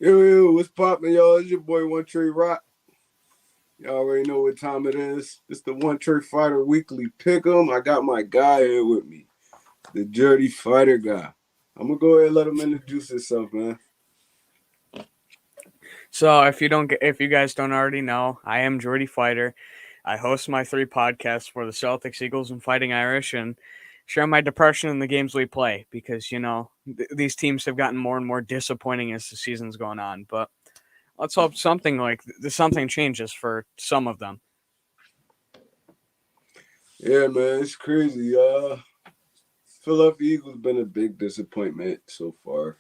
Yo, what's poppin', y'all? It's your boy Onetre Rock. Y'all already know what time it is. It's the Onetre Fighter Weekly Pick'em. I got my guy here with me, the Dirty Fighter guy. I'm gonna go ahead and let him introduce himself, man. So if you guys don't already know, I am Jordy Fighter. I host my three podcasts for the Celtics, Eagles, and Fighting Irish, and share my depression in the games we play because these teams have gotten more and more disappointing as the season's going on. But let's hope something changes for some of them. Yeah, man, it's crazy. Philadelphia Eagles been a big disappointment so far.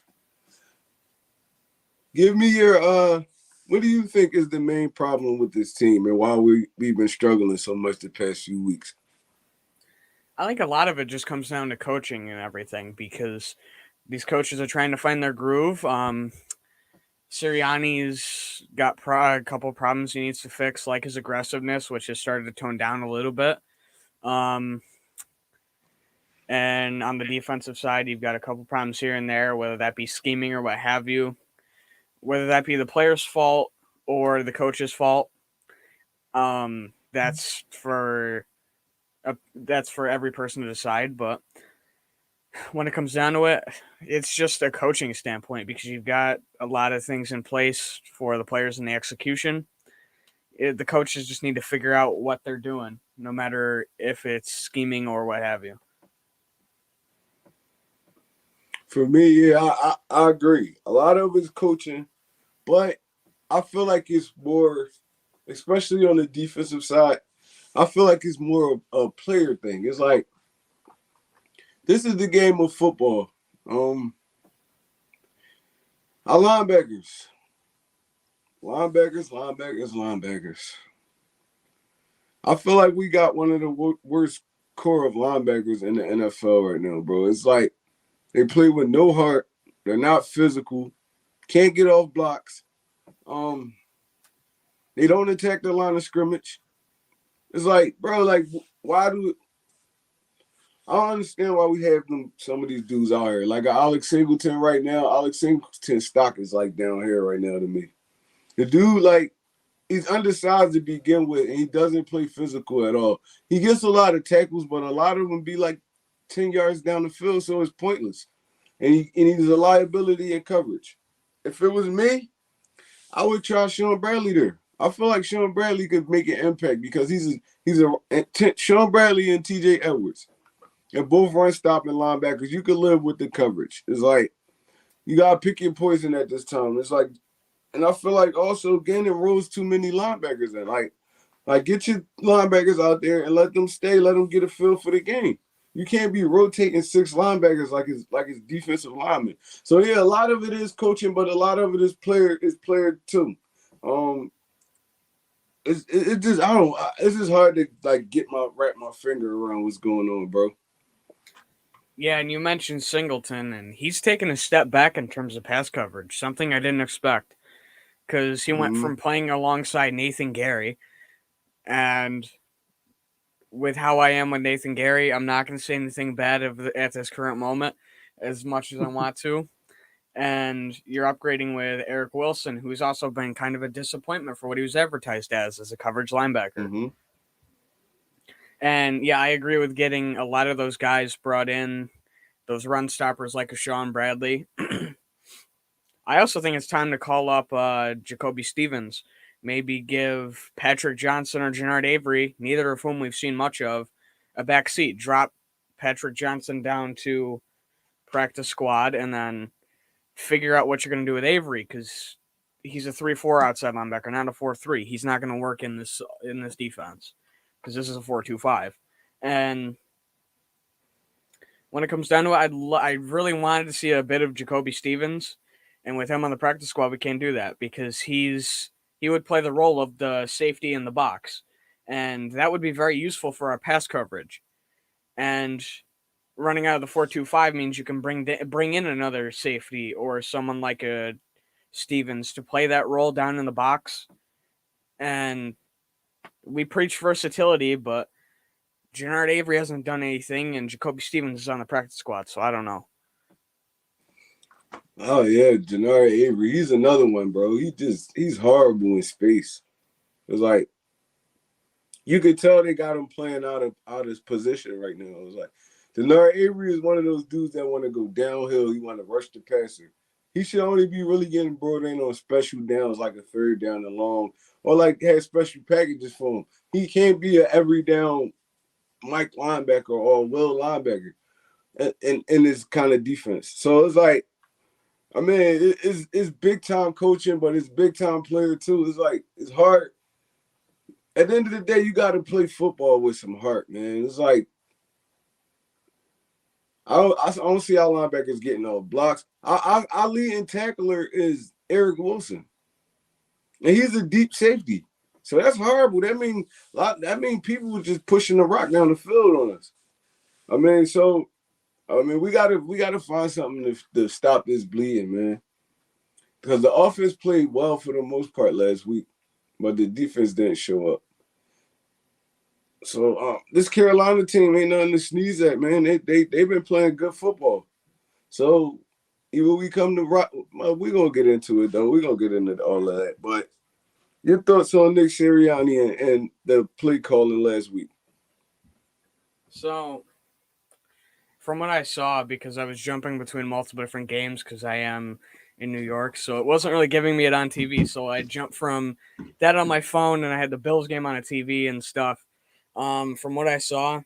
Give me your what do you think is the main problem with this team and why we've been struggling so much the past few weeks? I think a lot of it just comes down to coaching and everything because these coaches are trying to find their groove. Sirianni's got a couple problems he needs to fix, like his aggressiveness, which has started to tone down a little bit. Um, and on the defensive side, you've got a couple problems here and there, whether that be scheming or what have you, whether that be the player's fault or the coach's fault. That's for every person to decide. But when it comes down to it, it's just a coaching standpoint because you've got a lot of things in place for the players and the execution. The coaches just need to figure out what they're doing, no matter if it's scheming or what have you. For me, yeah, I agree. A lot of it's coaching, but I feel like it's more, especially on the defensive side, I feel like it's more of a player thing. It's like this is the game of football. Our linebackers. I feel like we got one of the worst core of linebackers in the NFL right now, bro. It's like they play with no heart. They're not physical. Can't get off blocks. Um, they don't attack the line of scrimmage. It's like, bro, like why do I don't understand why we have some of these dudes out here. Like Alex Singleton right now. Alex Singleton's stock is like down here right now to me. The dude, like, he's undersized to begin with, and he doesn't play physical at all. He gets a lot of tackles, but a lot of them be like 10 yards down the field, so it's pointless. And he's a liability in coverage. If it was me, I would try Sean Bradley there. I feel like Sean Bradley could make an impact because Sean Bradley and TJ Edwards. And both run stopping linebackers. You could live with the coverage. It's like you gotta pick your poison at this time. It's like, and I feel like also Gannon rolls too many linebackers in. Like get your linebackers out there and let them stay. Let them get a feel for the game. You can't be rotating six linebackers like it's defensive linemen. So yeah, a lot of it is coaching, but a lot of it is player too. Um, it just I don't. It's just hard to like wrap my finger around what's going on, bro. Yeah, and you mentioned Singleton, and he's taken a step back in terms of pass coverage, something I didn't expect because he went Mm-hmm. from playing alongside Nathan Gary, and with how I am with Nathan Gary, I'm not going to say anything bad at this current moment as much as I want to. And you're upgrading with Eric Wilson, who's also been kind of a disappointment for what he was advertised as a coverage linebacker. Mm-hmm. And yeah, I agree with getting a lot of those guys brought in, those run stoppers like a Sean Bradley. I also think it's time to call up Jacoby Stevens. Maybe give Patrick Johnson or Gennard Avery, neither of whom we've seen much of, a back seat. Drop Patrick Johnson down to practice squad and then figure out what you're going to do with Avery because he's a 3-4 outside linebacker, not a 4-3. He's not going to work in this defense because this is a 4-2-5. And when it comes down to it, I really wanted to see a bit of Jacoby Stevens, and with him on the practice squad, we can't do that because he would play the role of the safety in the box, and that would be very useful for our pass coverage. And running out of the 4-2-5 means you can bring in another safety or someone like a Stevens to play that role down in the box. And we preach versatility, but Gennard Avery hasn't done anything, and Jacoby Stevens is on the practice squad, so I don't know. Oh yeah, Jannard Avery. He's another one, bro. He's horrible in space. It's like you could tell they got him playing out of his position right now. It's like Jannard Avery is one of those dudes that want to go downhill. He want to rush the passer. He should only be really getting brought in on special downs, like a third down and long, or like have special packages for him. He can't be a every down Mike linebacker or Will linebacker in this kind of defense. So it's like, I mean, it's big time coaching, but it's big time player too. It's like it's hard. At the end of the day, you got to play football with some heart, man. It's like I don't see how linebackers getting no blocks. Our leading tackler is Eric Wilson, and he's a deep safety. So that's horrible. That mean people were just pushing the rock down the field on us. We gotta find something to stop this bleeding, man. Because the offense played well for the most part last week, but the defense didn't show up. So this Carolina team ain't nothing to sneeze at, man. They've been playing good football. So even we come to rock, we're gonna get into it though. We're gonna get into all of that. But your thoughts on Nick Sirianni and the play calling last week? So, from what I saw, because I was jumping between multiple different games because I am in New York, so it wasn't really giving me it on TV. So I jumped from that on my phone, and I had the Bills game on a TV and stuff. From what I saw,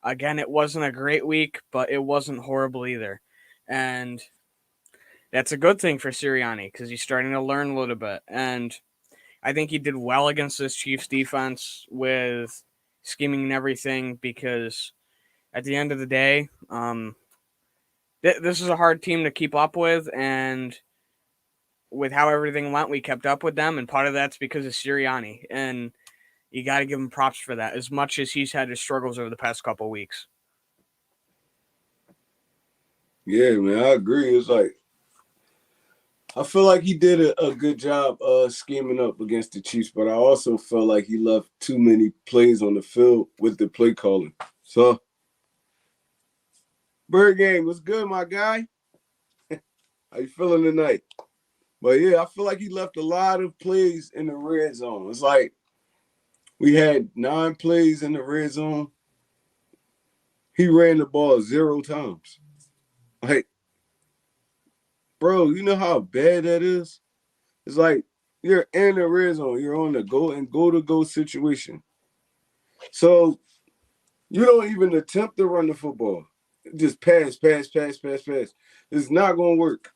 again, it wasn't a great week, but it wasn't horrible either, and that's a good thing for Sirianni because he's starting to learn a little bit. And I think he did well against this Chiefs defense with scheming and everything because at the end of the day, this is a hard team to keep up with, and with how everything went, we kept up with them, and part of that's because of Sirianni, and you got to give him props for that, as much as he's had his struggles over the past couple of weeks. Yeah, man, I agree. It's like I feel like he did a good job scheming up against the Chiefs, but I also felt like he left too many plays on the field with the play calling. So, Bird Gang, what's good, my guy? How you feeling tonight? But yeah, I feel like he left a lot of plays in the red zone. It's like we had 9 plays in the red zone. He ran the ball 0 times. Like, bro, you know how bad that is? It's like you're in the red zone. You're on the go situation. So you don't even attempt to run the football. Just pass, pass, pass, pass, pass. It's not gonna work.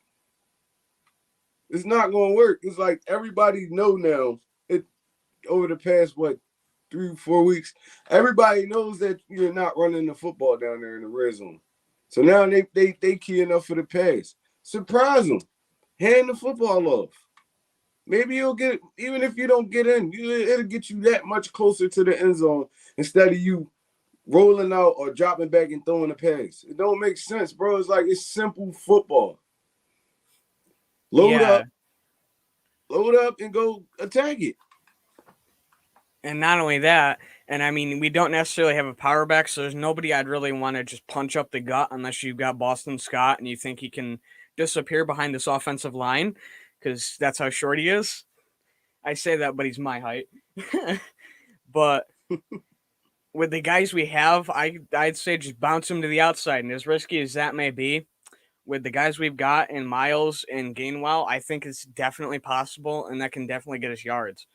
It's not gonna work. It's like everybody know now. It over the past 3-4 weeks, everybody knows that you're not running the football down there in the red zone. So now they keying up for the pass. Surprise them. Hand the football off. Maybe you'll get it. Even if you don't get in, it'll get you that much closer to the end zone instead of you rolling out or dropping back and throwing a pass. It don't make sense, bro. It's like it's simple football. Load Yeah, up, load up, and go attack it. and not only that, and I mean, we don't necessarily have a power back, so there's nobody I'd really want to just punch up the gut unless you've got Boston Scott and you think he can disappear behind this offensive line because that's how short he is. I say that, but he's my height. But with the guys we have, I'd say just bounce him to the outside. And as risky as that may be, with the guys we've got in Miles and Gainwell, I think it's definitely possible, and that can definitely get us yards.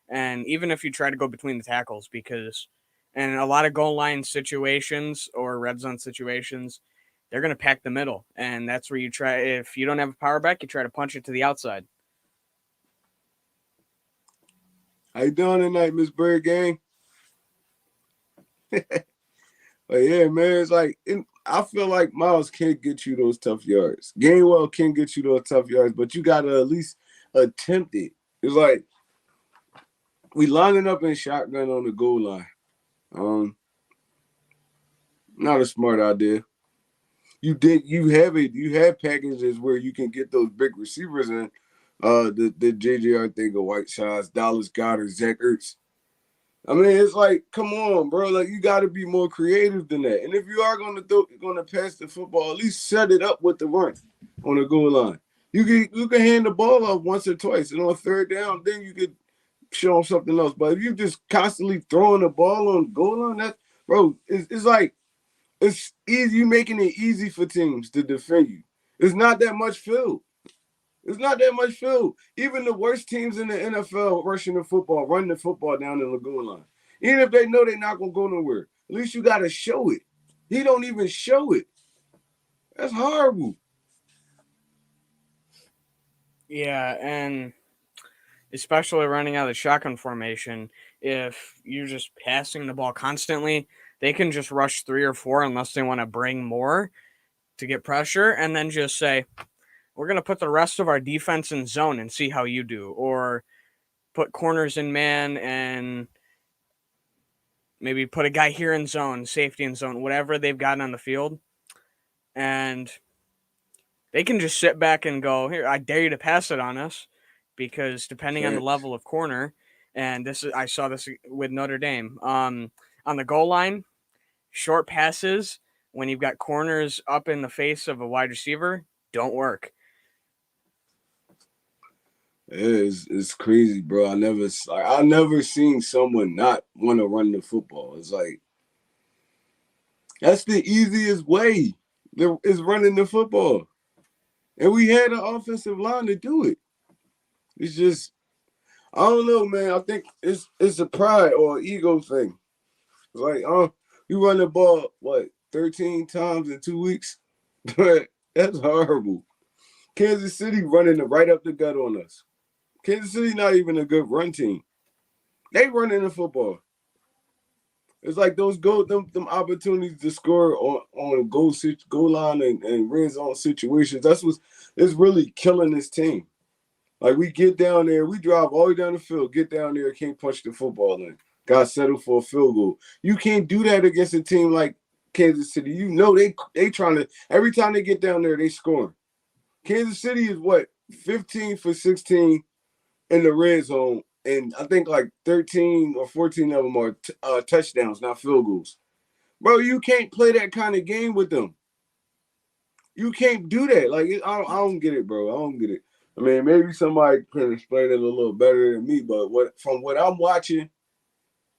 And even if you try to go between the tackles, because in a lot of goal line situations or red zone situations, they're going to pack the middle, and that's where you try. If you don't have a power back, you try to punch it to the outside. How you doing tonight, Miss Bird Gang? But yeah, man, it's like I feel like Miles can't get you those tough yards. Gainwell can get you those tough yards, but you gotta at least attempt it. It's like we lining up in shotgun on the goal line. Not a smart idea. You have packages where you can get those big receivers in. The JJR thing of White Shots, Dallas Goddard, Zach Ertz. I mean, it's like, come on, bro. Like, you got to be more creative than that. And if you are going to pass the football, at least set it up with the run. on the goal line. You can hand the ball off once or twice, and on third down, then you could show them something else. But if you just constantly throwing the ball on the goal line, that bro, it's like it's easy. You making it easy for teams to defend you. It's not that much field. It's not that much field. Even the worst teams in the NFL rushing the football, running the football down the lagoon line. Even if they know they're not gonna go nowhere, at least you gotta show it. He don't even show it. That's horrible. Yeah, and especially running out of the shotgun formation, if you're just passing the ball constantly, they can just rush 3 or 4 unless they want to bring more to get pressure, and then just say, we're going to put the rest of our defense in zone and see how you do. Or put corners in man and maybe put a guy here in zone, safety in zone, whatever they've got on the field. And they can just sit back and go, here, I dare you to pass it on us, because depending on the Facts. level of corner, and I saw this with Notre Dame, on the goal line, short passes when you've got corners up in the face of a wide receiver don't work. It's crazy, bro. I never seen someone not want to run the football. It's like that's the easiest way. Is running the football, and we had an offensive line to do it. It's just I don't know, man. I think it's a pride or ego thing. It's like, you run the ball what 13 times in 2 weeks? That's horrible. Kansas City running the right up the gut on us. Kansas City not even a good run team. They running the football. It's like those them opportunities to score on goal line and red zone situations. That's what's it's really killing this team. Like we get down there, we drive all the way down the field, get down there, can't punch the football in. Got settled for a field goal. You can't do that against a team like Kansas City. You know they trying to every time they get down there, they scoring. Kansas City is what 15 for 16 in the red zone, and I think like 13 or 14 of them are touchdowns, not field goals. Bro, you can't play that kind of game with them. You can't do that. Like I don't get it, bro. I don't get it. I mean, maybe somebody can explain it a little better than me, but from what I'm watching,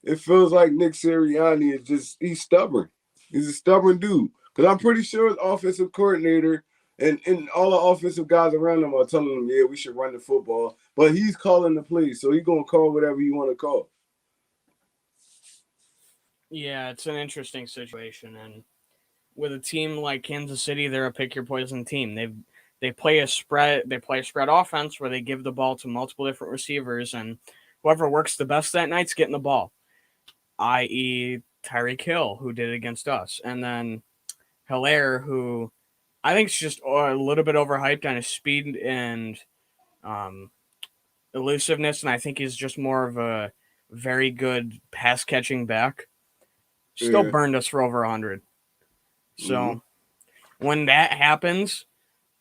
it feels like Nick Sirianni he's stubborn. He's a stubborn dude. Because I'm pretty sure his offensive coordinator and all the offensive guys around him are telling him, yeah, we should run the football. But he's calling the plays, so he's going to call whatever you want to call. Yeah, it's an interesting situation, and with a team like Kansas City, they're a pick your poison team. They play a spread offense where they give the ball to multiple different receivers, and whoever works the best that night's getting the ball, i.e. Tyreek Hill, who did it against us, and then Hilaire, who I think is just a little bit overhyped on his speed and um, elusiveness, and I think he's just more of a very good pass catching back. Still Yeah. burned us for over 100. Mm-hmm. So when that happens,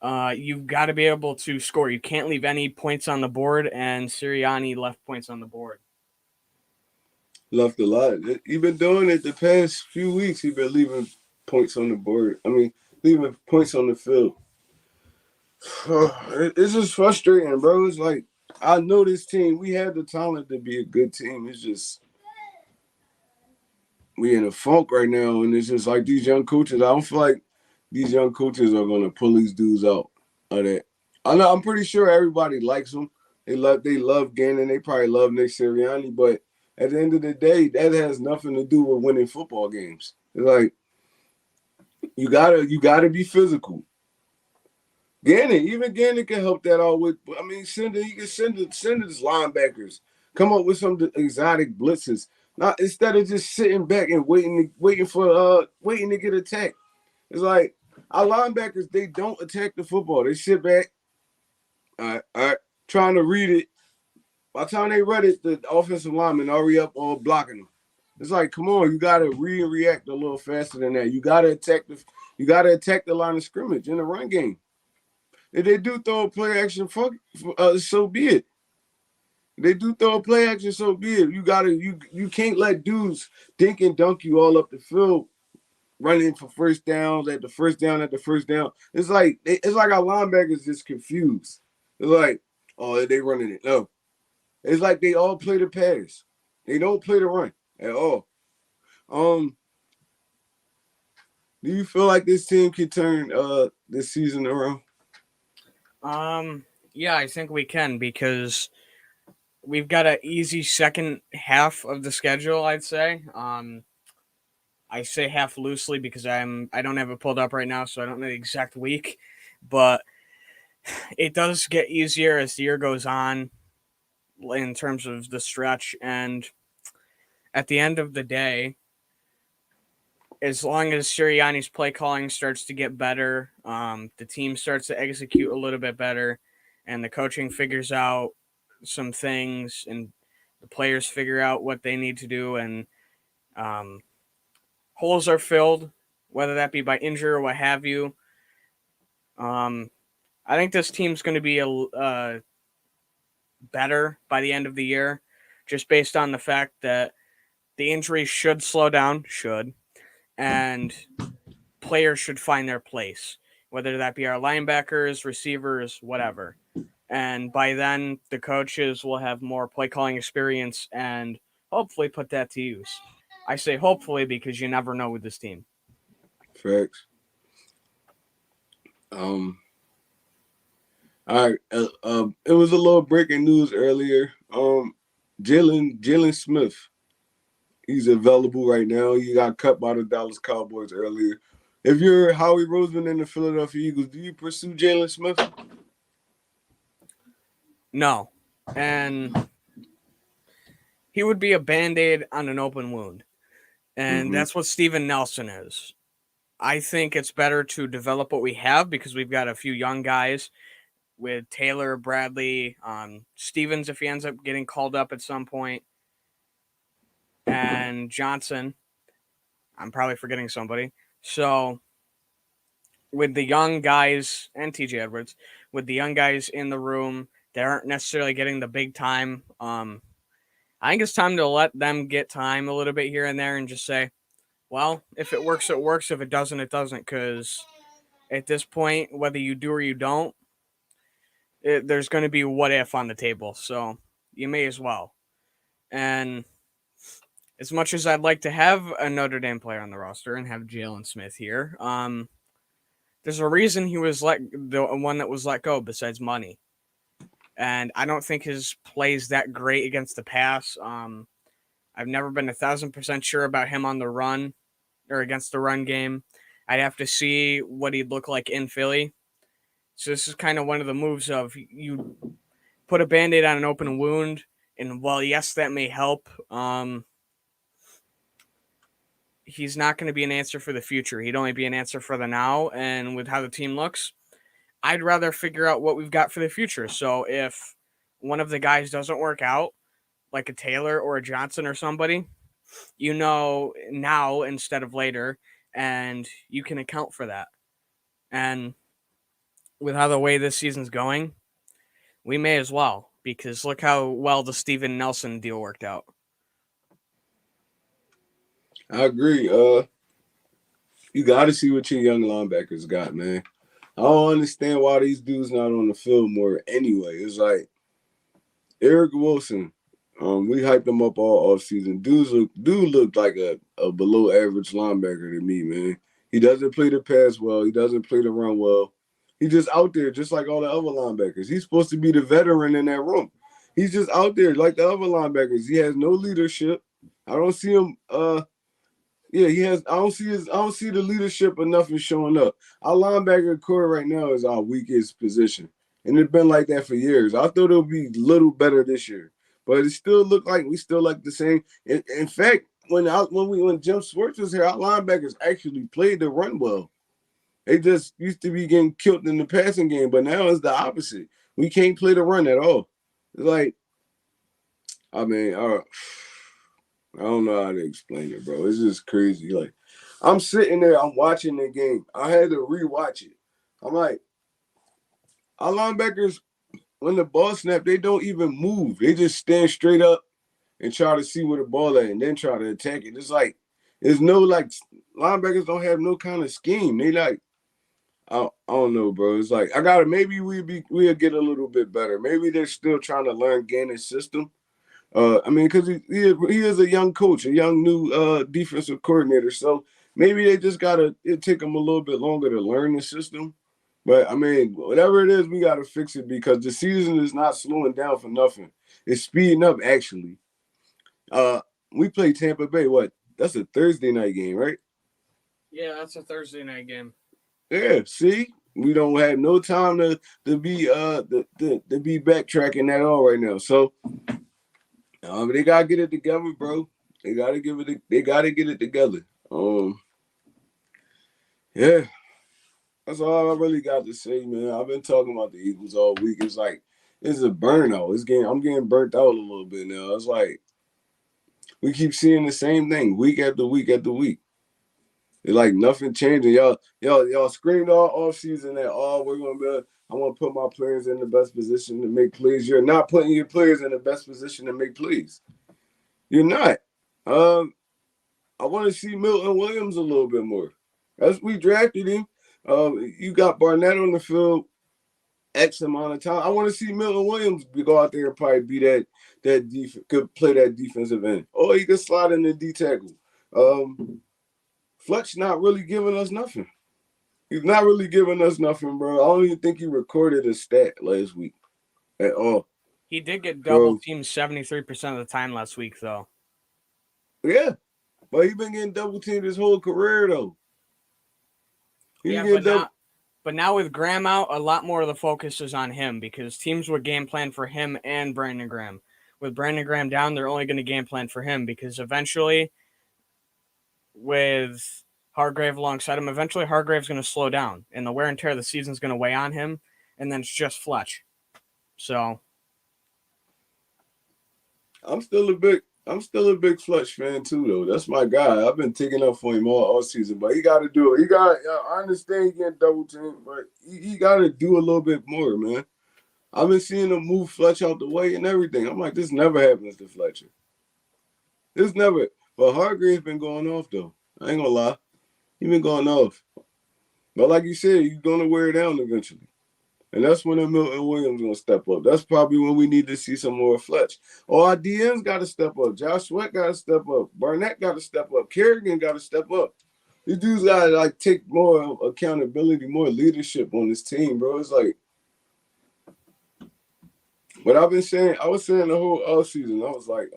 you've got to be able to score. You can't leave any points on the board, and Sirianni left points on the board. Left a lot. He's been doing it the past few weeks. He's been leaving points on the board. I mean, leaving points on the field. It's just frustrating, bro. It's like I know this team. We have the talent to be a good team. It's just we in a funk right now, and it's just like these young coaches. I don't feel like these young coaches are gonna pull these dudes out of that. I know. I'm pretty sure everybody likes them. They love Gannon. They probably love Nick Sirianni, but at the end of the day, that has nothing to do with winning football games. It's like you gotta be physical. Gannon can help that out with. I mean, he can send his linebackers. Come up with some exotic blitzes. Not instead of just sitting back and waiting to get attacked. It's like our linebackers, they don't attack the football. They sit back, all right, trying to read it. By the time they read it, the offensive lineman already up or blocking them. It's like, come on, you gotta react a little faster than that. You gotta attack the line of scrimmage in the run game. If they do throw a play action, so be it. They do throw a play action, so be it. You can't let dudes dink and dunk you all up the field running for first downs at the first down at the first down. It's like our linebackers just confused. It's like, oh, they running it. No. It's like they all play the pass. They don't play the run at all. Do you feel like this team can turn this season around? Yeah, I think we can because we've got an easy second half of the schedule, I'd say. I say half loosely because I don't have it pulled up right now, so I don't know the exact week, but it does get easier as the year goes on in terms of the stretch. And at the end of the day, as long as Sirianni's play calling starts to get better, the team starts to execute a little bit better, and the coaching figures out some things, and the players figure out what they need to do, and holes are filled, whether that be by injury or what have you. I think this team's going to be better by the end of the year, just based on the fact that the injuries should slow down, and players should find their place, whether that be our linebackers, receivers, whatever. And by then, the coaches will have more play calling experience and hopefully put that to use. I say hopefully because you never know with this team. Facts. All right. It was a little breaking news earlier. Jaylen Smith, he's available right now. He got cut by the Dallas Cowboys earlier. If you're Howie Roseman and the Philadelphia Eagles, do you pursue Jaylen Smith? No. And he would be a Band-Aid on an open wound. And that's what Steven Nelson is. I think it's better to develop what we have because we've got a few young guys with Taylor, Bradley, Stevens if he ends up getting called up at some point, and Johnson. I'm probably forgetting somebody. So with the young guys, and TJ Edwards, with the young guys in the room that aren't necessarily getting the big time, I think it's time to let them get time a little bit here and there and just say, well, if it works, it works. If it doesn't, it doesn't. Because at this point, whether you do or you don't, there's going to be what if on the table. So you may as well. And as much as I'd like to have a Notre Dame player on the roster and have Jaylen Smith here, there's a reason he was the one that was let go besides money. And I don't think his play's that great against the pass. I've never been 1,000% sure about him on the run or against the run game. I'd have to see what he'd look like in Philly. So this is kind of one of the moves of you put a Band-Aid on an open wound, and while yes, that may help, he's not going to be an answer for the future. He'd only be an answer for the now, and with how the team looks, I'd rather figure out what we've got for the future. So if one of the guys doesn't work out, like a Taylor or a Johnson or somebody, you know now instead of later, and you can account for that. And with how the way this season's going, we may as well, because look how well the Steven Nelson deal worked out. I agree. You got to see what your young linebackers got, man. I don't understand why these dudes not on the field more anyway. It's like Eric Wilson. We hyped him up all offseason. Dude looked like a below average linebacker to me, man. He doesn't play the pass well. He doesn't play the run well. He's just out there just like all the other linebackers. He's supposed to be the veteran in that room. He's just out there like the other linebackers. He has no leadership. I don't see him he has. I don't see the leadership enough in showing up. Our linebacker core right now is our weakest position, and it's been like that for years. I thought it would be a little better this year, but it still looked like we still like the same. In fact, when Jim Schwartz was here, our linebackers actually played the run well. They just used to be getting killed in the passing game, but now it's the opposite. We can't play the run at all. It's like, I mean, I don't know how to explain it, bro. It's just crazy. Like, I'm sitting there, I'm watching the game. I had to rewatch it. I'm like, our linebackers, when the ball snap, they don't even move. They just stand straight up and try to see where the ball at and then try to attack it. It's like, there's no like linebackers don't have no kind of scheme. They like, I don't know, bro. It's like maybe we'll get a little bit better. Maybe they're still trying to learn Gannon's system. I mean, because he is a young coach, a young new defensive coordinator. So maybe they just it take them a little bit longer to learn the system. But I mean, whatever it is, we gotta fix it because the season is not slowing down for nothing. It's speeding up actually. We play Tampa Bay. What? That's a Thursday night game, right? Yeah, that's a Thursday night game. Yeah. See, we don't have no time to be to be backtracking at all right now. So they gotta get it together, bro. They gotta get it together. Yeah. That's all I really got to say, man. I've been talking about the Eagles all week. It's like it's a burnout. I'm getting burnt out a little bit now. It's like we keep seeing the same thing week after week after week. It's like nothing changing. Y'all screamed all offseason that I want to put my players in the best position to make plays. You're not putting your players in the best position to make plays. You're not. I want to see Milton Williams a little bit more. As we drafted him, you got Barnett on the field X amount of time. I want to see Milton Williams go out there and probably be that could play that defensive end. Or he could slide in the D tackle. Fletch not really giving us nothing. He's not really giving us nothing, bro. I don't even think he recorded a stat last week at all. He did get double teamed 73% of the time last week, though. Yeah, but he's been getting double teamed his whole career, though. But now with Graham out, a lot more of the focus is on him because teams would game plan for him and Brandon Graham. With Brandon Graham down, they're only going to game plan for him because eventually, with Hargrave alongside him, eventually Hargrave's going to slow down, and the wear and tear of the season is going to weigh on him, and then it's just Fletch. So, I'm still a big Fletch fan too, though. That's my guy. I've been taking up for him all season, but he got to do it. I understand he getting double teamed, but he got to do a little bit more, man. I've been seeing him move Fletch out the way and everything. I'm like, this never happens to Fletcher. This never. But Hargrave's been going off, though. I ain't gonna lie. He been going off. But like you said, he's gonna wear down eventually. And that's when Milton Williams gonna step up. That's probably when we need to see some more Fletch. Or our DMs got to step up. Josh Sweat got to step up. Barnett got to step up. Kerrigan got to step up. These dudes got to take more accountability, more leadership on this team, bro. It's like, but I was saying the whole offseason, I was like,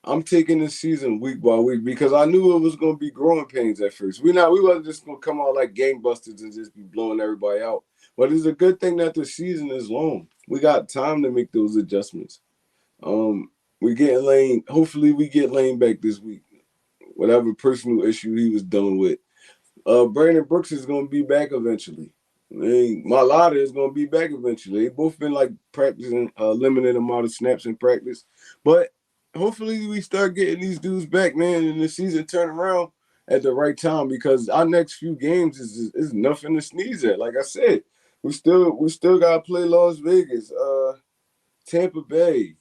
I'm taking this season week by week because I knew it was going to be growing pains at first. We wasn't just going to come out like gangbusters and just be blowing everybody out. But it's a good thing that the season is long. We got time to make those adjustments. We getting Lane. Hopefully, we get Lane back this week. Whatever personal issue he was dealing with. Brandon Brooks is going to be back eventually. Malata is going to be back eventually. They both been like practicing a limited amount of snaps in practice, but hopefully we start getting these dudes back, man, and the season turn around at the right time because our next few games is nothing to sneeze at. Like I said, we still got to play Las Vegas, Tampa Bay.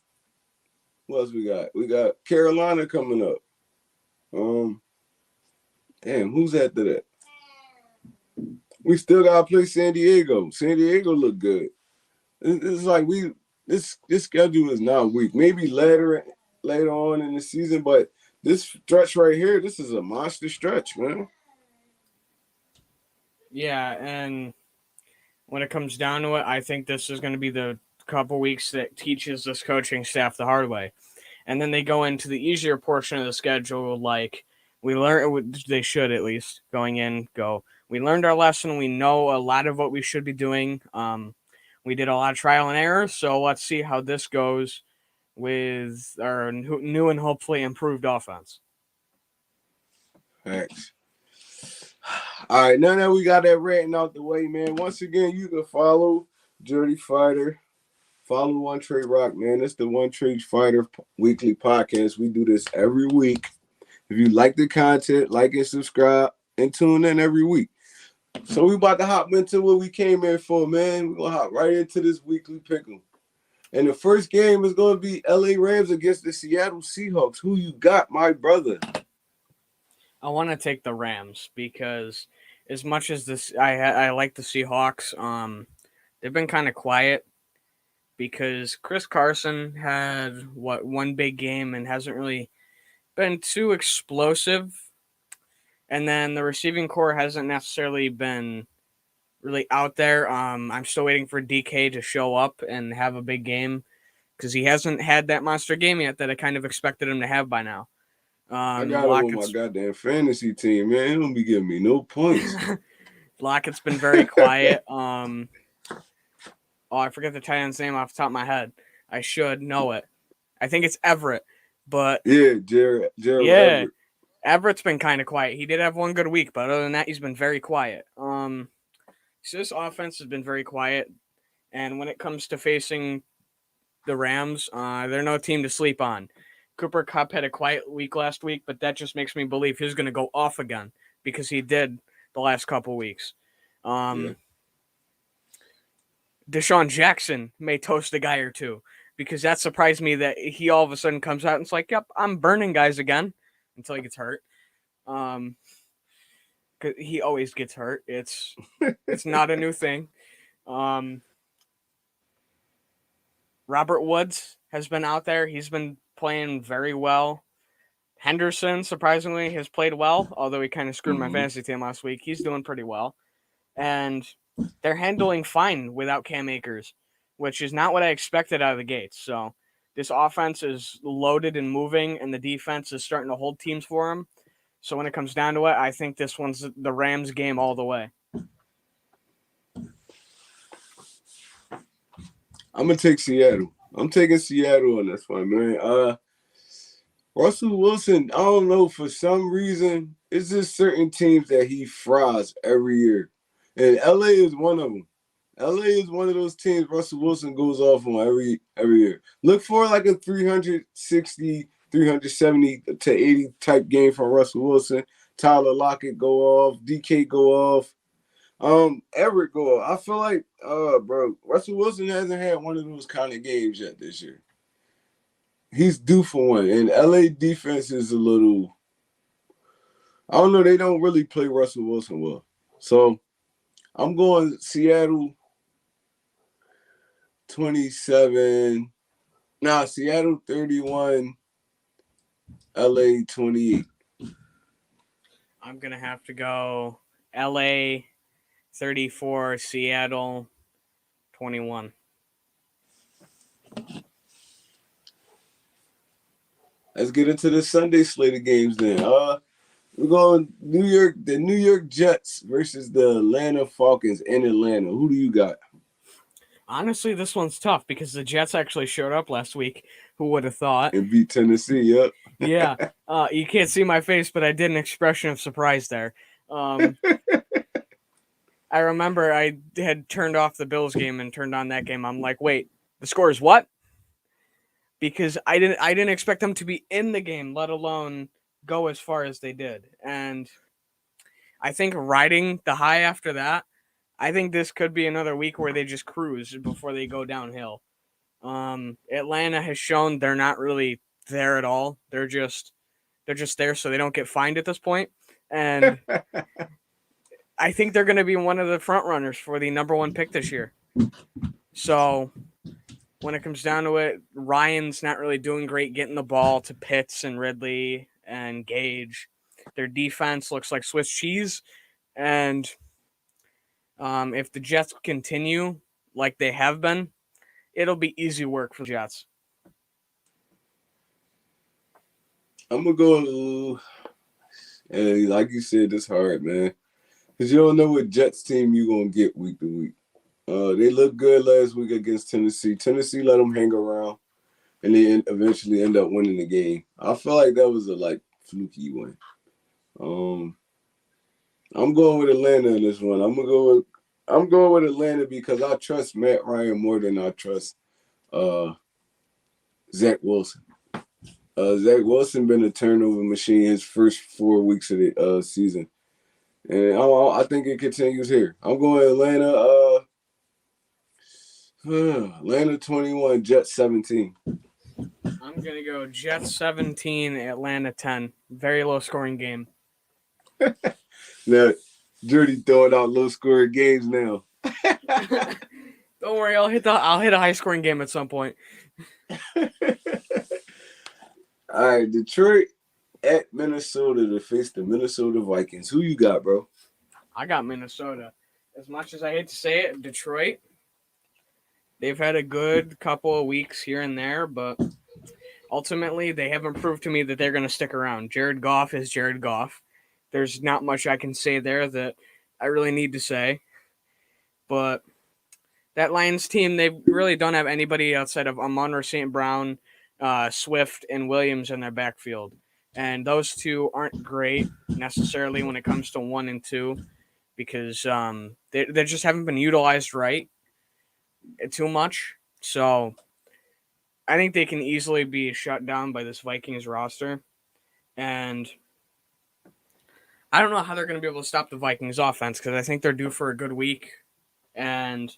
What else we got? We got Carolina coming up. Damn, who's after that? We still got to play San Diego. San Diego look good. It's like this schedule is not weak. Maybe later on in the season, but this stretch right here, this is a monster stretch, man. Yeah, and when it comes down to it, I think this is going to be the couple weeks that teaches this coaching staff the hard way. And then they go into the easier portion of the schedule, like they should at least, we learned our lesson, we know a lot of what we should be doing. We did a lot of trial and error, so let's see how this goes with our new and hopefully improved offense. Thanks. All right, now that we got that ranting out the way, man, once again, you can follow Dirty Fighter, follow Onetre Rock, man. It's the Onetre Fighter weekly podcast. We do this every week. If you like the content, like and subscribe, and tune in every week. So we about to hop into what we came here for, man. We're going to hop right into this weekly pick'em. And the first game is going to be LA Rams against the Seattle Seahawks. Who you got, my brother? I want to take the Rams because as much as this, I like the Seahawks. They've been kind of quiet because Chris Carson had one big game and hasn't really been too explosive, and then the receiving core hasn't necessarily been really out there. I'm still waiting for DK to show up and have a big game because he hasn't had that monster game yet that I kind of expected him to have by now. I got him on my Lockett's goddamn fantasy team, man. He don't be giving me no points. Lockett's been very quiet. I forget the tight end's name off the top of my head. I should know it. I think it's Everett, but Yeah, Gerald yeah, Everett. Everett's been kind of quiet. He did have one good week, but other than that, he's been very quiet. So this offense has been very quiet, and when it comes to facing the Rams, they're no team to sleep on. Cooper Kupp had a quiet week last week, but that just makes me believe he's going to go off again because he did the last couple weeks. Yeah. Deshaun Jackson may toast a guy or two because that surprised me that he all of a sudden comes out and it's like, yep, I'm burning guys again until he gets hurt. 'Cause he always gets hurt. It's not a new thing. Robert Woods has been out there. He's been playing very well. Henderson, surprisingly, has played well, although he kind of screwed my fantasy team last week. He's doing pretty well. And they're handling fine without Cam Akers, which is not what I expected out of the gates. So this offense is loaded and moving, and the defense is starting to hold teams for them. So when it comes down to it, I think this one's the Rams game all the way. I'm gonna take Seattle. I'm taking Seattle on this one, man. Russell Wilson, I don't know, for some reason, it's just certain teams that he fries every year. And LA is one of them. LA is one of those teams Russell Wilson goes off on every year. Look for like a 360, 370 to 80 type game from Russell Wilson. Tyler Lockett go off, DK go off. Everett go off. I feel like, bro, Russell Wilson hasn't had one of those kind of games yet this year. He's due for one. And LA defense is a little, I don't know, they don't really play Russell Wilson well. So I'm going Seattle 27. Seattle 31, LA 28. I'm going to have to go LA 34, Seattle 21. Let's get into the Sunday slate of games then. We're going the New York Jets versus the Atlanta Falcons in Atlanta. Who do you got? Honestly, this one's tough because the Jets actually showed up last week. Who would have thought? And beat Tennessee, yep. Yeah. You can't see my face, but I did an expression of surprise there. I remember I had turned off the Bills game and turned on that game. I'm like, wait, the score is what? Because I didn't expect them to be in the game, let alone go as far as they did. And I think riding the high after that, I think this could be another week where they just cruise before they go downhill. Atlanta has shown they're not really there at all. They're just there so they don't get fined at this point. And I think they're going to be one of the front runners for the number one pick this year. So when it comes down to it, Ryan's not really doing great getting the ball to Pitts and Ridley and Gage. Their defense looks like Swiss cheese. And if the Jets continue like they have been, it'll be easy work for the Jets. I'm going to go, and like you said, it's hard, man. Because you don't know what Jets team you're going to get week to week. They looked good last week against Tennessee. Tennessee let them hang around, and they eventually end up winning the game. I feel like that was a fluky win. I'm going with Atlanta in this one. I'm going with Atlanta because I trust Matt Ryan more than I trust Zach Wilson. Zach Wilson been a turnover machine his first 4 weeks of the season, and I think it continues here. I'm going Atlanta Atlanta 21, Jets 17. I'm going to go Jets 17, Atlanta 10. Very low scoring game. Now, Jordy throwing out low scoring games now. Don't worry, I'll hit a high scoring game at some point. All right, Detroit at Minnesota to face the Minnesota Vikings. Who you got, bro? I got Minnesota. As much as I hate to say it, Detroit, they've had a good couple of weeks here and there, but ultimately they haven't proved to me that they're going to stick around. Jared Goff is Jared Goff. There's not much I can say there that I really need to say. But that Lions team, they really don't have anybody outside of Amon-Ra St. Brown, Swift, and Williams in their backfield. And those two aren't great necessarily when it comes to 1 and 2 because they just haven't been utilized right too much. So I think they can easily be shut down by this Vikings roster. And I don't know how they're going to be able to stop the Vikings offense because I think they're due for a good week. And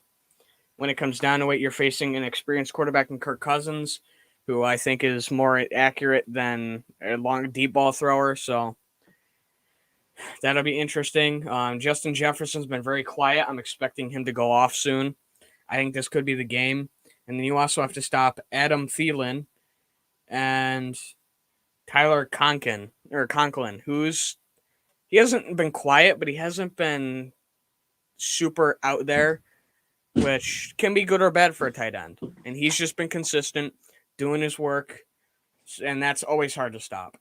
when it comes down to it, you're facing an experienced quarterback in Kirk Cousins, who I think is more accurate than a long deep ball thrower. So that'll be interesting. Justin Jefferson's been very quiet. I'm expecting him to go off soon. I think this could be the game. And then you also have to stop Adam Thielen and Tyler Conklin, he hasn't been quiet, but he hasn't been super out there, which can be good or bad for a tight end. And he's just been consistent, doing his work, and that's always hard to stop.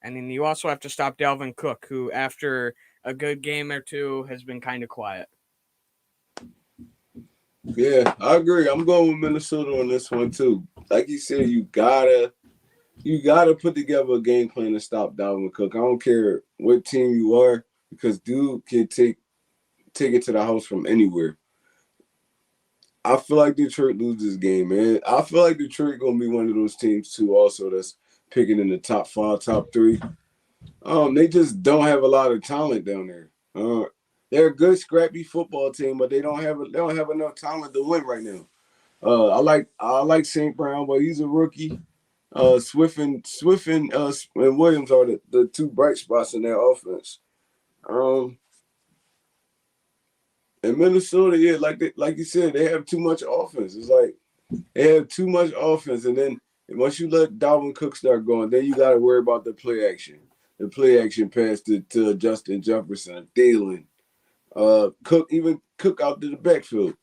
And then you also have to stop Dalvin Cook, who after a good game or two has been kind of quiet. Yeah, I agree. I'm going with Minnesota on this one too. Like you said, you gotta put together a game plan to stop Dalvin Cook. I don't care what team you are, because dude can take it to the house from anywhere. I feel like Detroit loses this game, man. I feel like Detroit gonna be one of those teams too, also that's picking in the top 5, top 3. They just don't have a lot of talent down there. They're a good, scrappy football team, but they don't have enough talent to win right now. I like St. Brown, but he's a rookie. Swift and Williams are the two bright spots in their offense. In Minnesota, yeah, like you said, they have too much offense. It's like they have too much offense, and then once you let Dalvin Cook start going, then you got to worry about the play action pass to Justin Jefferson, Thielen, Cook out to the backfield.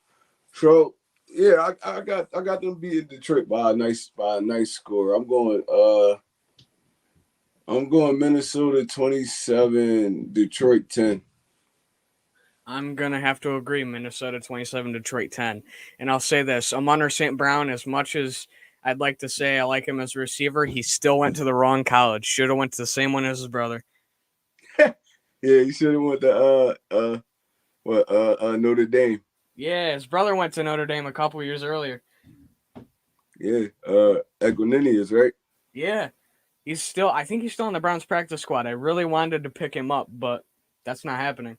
So yeah, I got them beating Detroit by a nice score. I'm going Minnesota 27, Detroit 10. I'm going to have to agree, Minnesota 27, Detroit 10. And I'll say this, Amon-Ra St. Brown, as much as I'd like to say I like him as a receiver, he still went to the wrong college. Should have went to the same one as his brother. Yeah, he should have went to Notre Dame. Yeah, his brother went to Notre Dame a couple years earlier. Yeah, Equininius, right? Yeah. I think he's still in the Browns practice squad. I really wanted to pick him up, but that's not happening.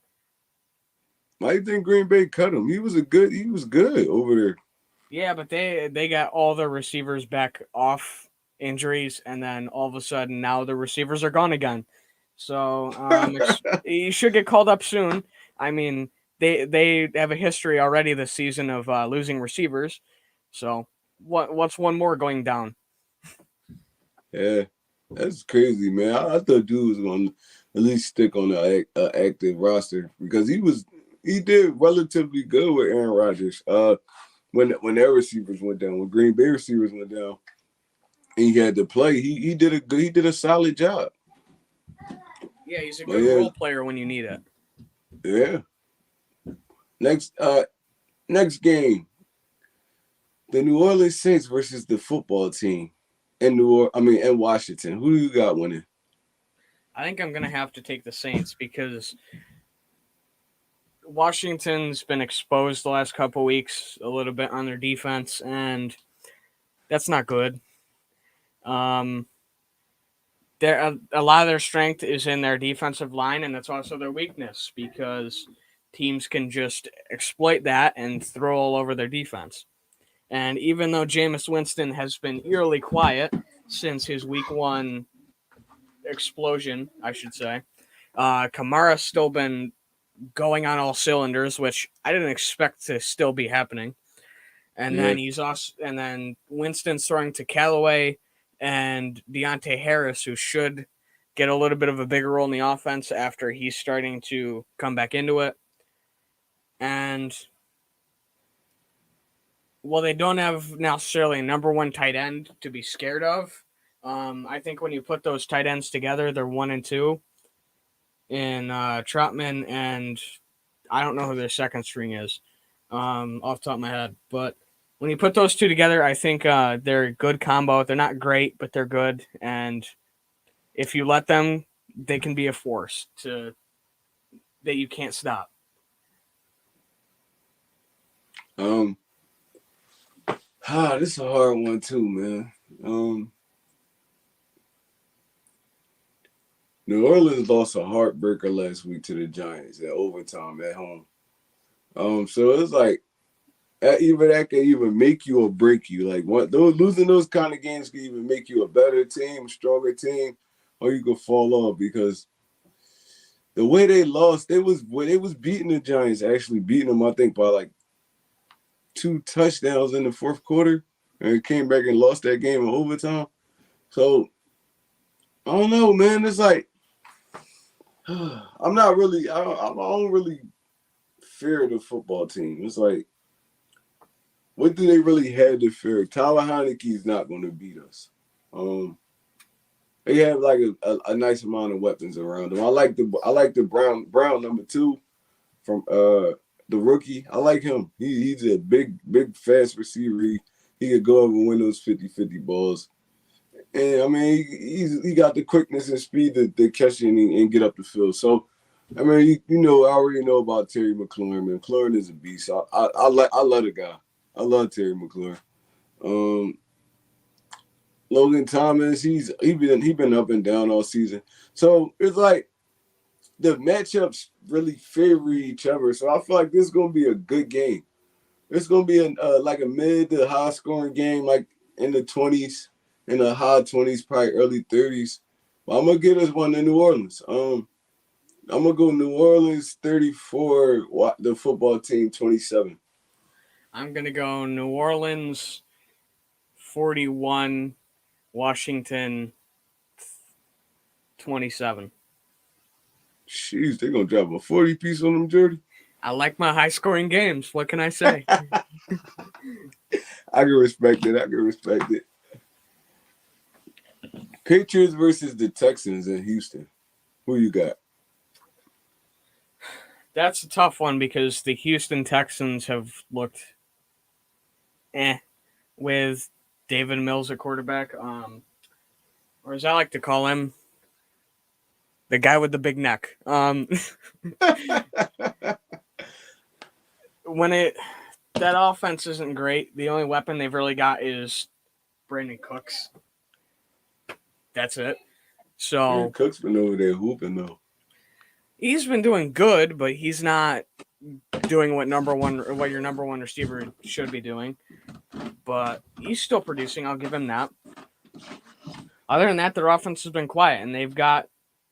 I think Green Bay cut him. He was good over there. Yeah, but they got all the receivers back off injuries, and then all of a sudden now the receivers are gone again. So he should get called up soon. I mean, they have a history already this season of losing receivers. So what's one more going down? Yeah, that's crazy, man. I thought dude was going to at least stick on the active roster, because he did relatively good with Aaron Rodgers. When their receivers went down, when Green Bay receivers went down, and he had to play, he did a solid job. Yeah, he's a good role player when you need it. Yeah. Next game, the New Orleans Saints versus the football team in Washington. Who do you got winning? I think I'm gonna have to take the Saints because Washington's been exposed the last couple weeks a little bit on their defense, and that's not good. A lot of their strength is in their defensive line, and that's also their weakness because teams can just exploit that and throw all over their defense. And even though Jameis Winston has been eerily quiet since his week 1 explosion, I should say, Kamara's still been going on all cylinders, which I didn't expect to still be happening. And Yeah. then Winston's throwing to Callaway and Deontay Harris, who should get a little bit of a bigger role in the offense after he's starting to come back into it. And well, they don't have necessarily a number 1 tight end to be scared of. I think when you put those tight ends together, they're 1 and 2 in Trotman, and I don't know who their second string is off the top of my head. But when you put those two together, I think they're a good combo. They're not great, but they're good. And if you let them, they can be a force that you can't stop. This is a hard one too, man. New Orleans lost a heartbreaker last week to the Giants at overtime at home. So it's like either that can even make you or break you. Like losing those kind of games can even make you a better team, stronger team, or you could fall off because the way they lost, they was beating the Giants, actually beating them, I think, by like 2 touchdowns in the fourth quarter, and came back and lost that game in overtime. So I don't know, man. It's like I'm not really. I don't really fear the football team. It's like, what do they really have to fear? Tyler Heineke's not going to beat us. They have like a nice amount of weapons around them. I like the Brown number 2 from the rookie. I like him. He's a big fast receiver. He could go over and win those 50-50 balls. And I mean, he got the quickness and speed to catch it and get up the field. So, I mean, I already know about Terry McLaurin. Man, McLaurin is a beast. I love the guy. I love Terry McLaurin. Logan Thomas, he been up and down all season. So it's like the matchups really favor each other. So I feel like this is gonna be a good game. It's gonna be like a mid to high scoring game, like in the 20s, in the high 20s, probably early 30s. But I'm gonna get us one in New Orleans. I'm gonna go New Orleans 34, the football team 27. I'm gonna go New Orleans 41, Washington 27. Jeez, they're gonna drop a 40 piece on them, Jordy. I like my high scoring games. What can I say? I can respect it. Patriots versus the Texans in Houston. Who you got? That's a tough one because the Houston Texans have looked with David Mills at quarterback. Or as I like to call him, the guy with the big neck. That offense isn't great. The only weapon they've really got is Brandon Cooks. That's it. So Man, Cook's been over there hooping though. He's been doing good, but he's not doing what your number one receiver should be doing. But he's still producing. I'll give him that. Other than that, their offense has been quiet, and they've got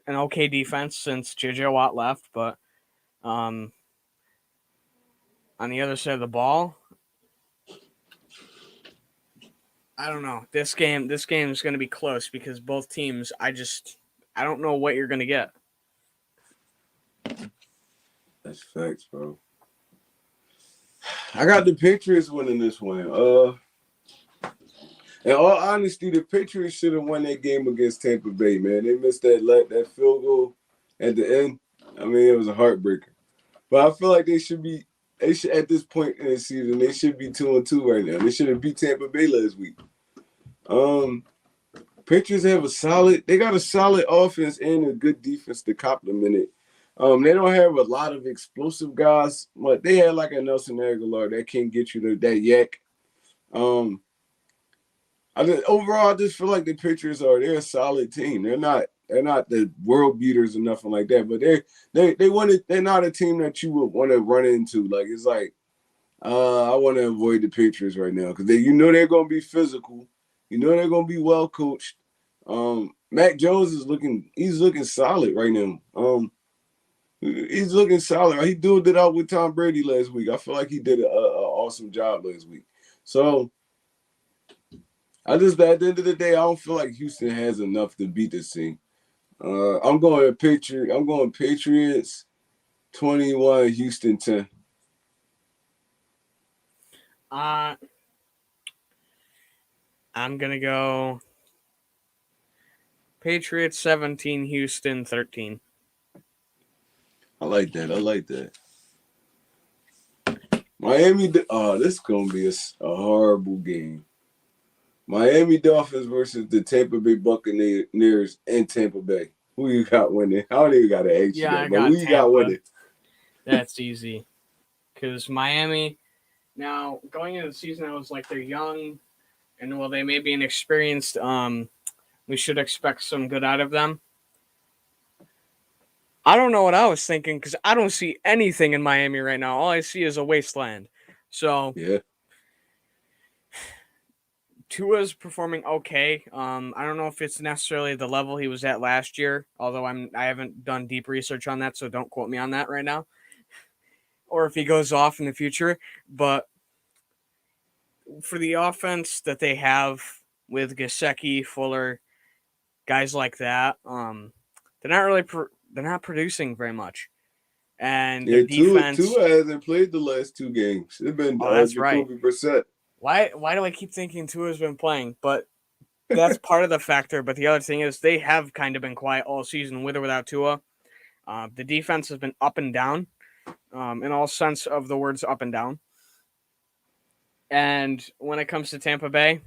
an okay defense since J.J. Watt left. But on the other side of the ball, I don't know. This game is going to be close because both teams. I don't know what you're going to get. That's facts, bro. I got the Patriots winning this one. In all honesty, the Patriots should have won that game against Tampa Bay, man. They missed that field goal at the end. I mean, it was a heartbreaker. But I feel like they should at this point in the season, they should be 2-2 right now. They should have beat Tampa Bay last week. Patriots they got a solid offense and a good defense to complement it. They don't have a lot of explosive guys, but they had like a Nelson Aguilar that can get you to that yak. Overall, I just feel like the Patriots they're a solid team. They're not the world beaters or nothing like that, but they're not a team that you would want to run into. Like it's like I want to avoid the Patriots right now because they're going to be physical. They're going to be well coached. Mac Jones he's looking solid right now. He's looking solid. He dueled it out with Tom Brady last week. I feel like he did an awesome job last week. So at the end of the day, I don't feel like Houston has enough to beat this team. I'm going Patriots 21, Houston 10. I'm gonna go Patriots 17, Houston 13. I like that. Miami. Oh, this is gonna be a horrible game. Miami Dolphins versus the Tampa Bay Buccaneers in Tampa Bay. Who you got winning? I don't even got to ask you that, but who you got winning? That's easy. Because Miami, now going into the season, I was like, they're young, and while they may be inexperienced, we should expect some good out of them. I don't know what I was thinking because I don't see anything in Miami right now. All I see is a wasteland. So yeah. Tua's performing okay. I don't know if it's necessarily the level he was at last year, although I haven't done deep research on that, so don't quote me on that right now. Or if he goes off in the future, but for the offense that they have with Gesicki, Fuller, guys like that, they're not producing very much. And their defense. Tua hasn't played the last two games. It's been Jacoby Brissett. Why do I keep thinking Tua's been playing? But that's part of the factor. But the other thing is they have kind of been quiet all season with or without Tua. The defense has been up and down, in all sense of the words, up and down. And when it comes to Tampa Bay,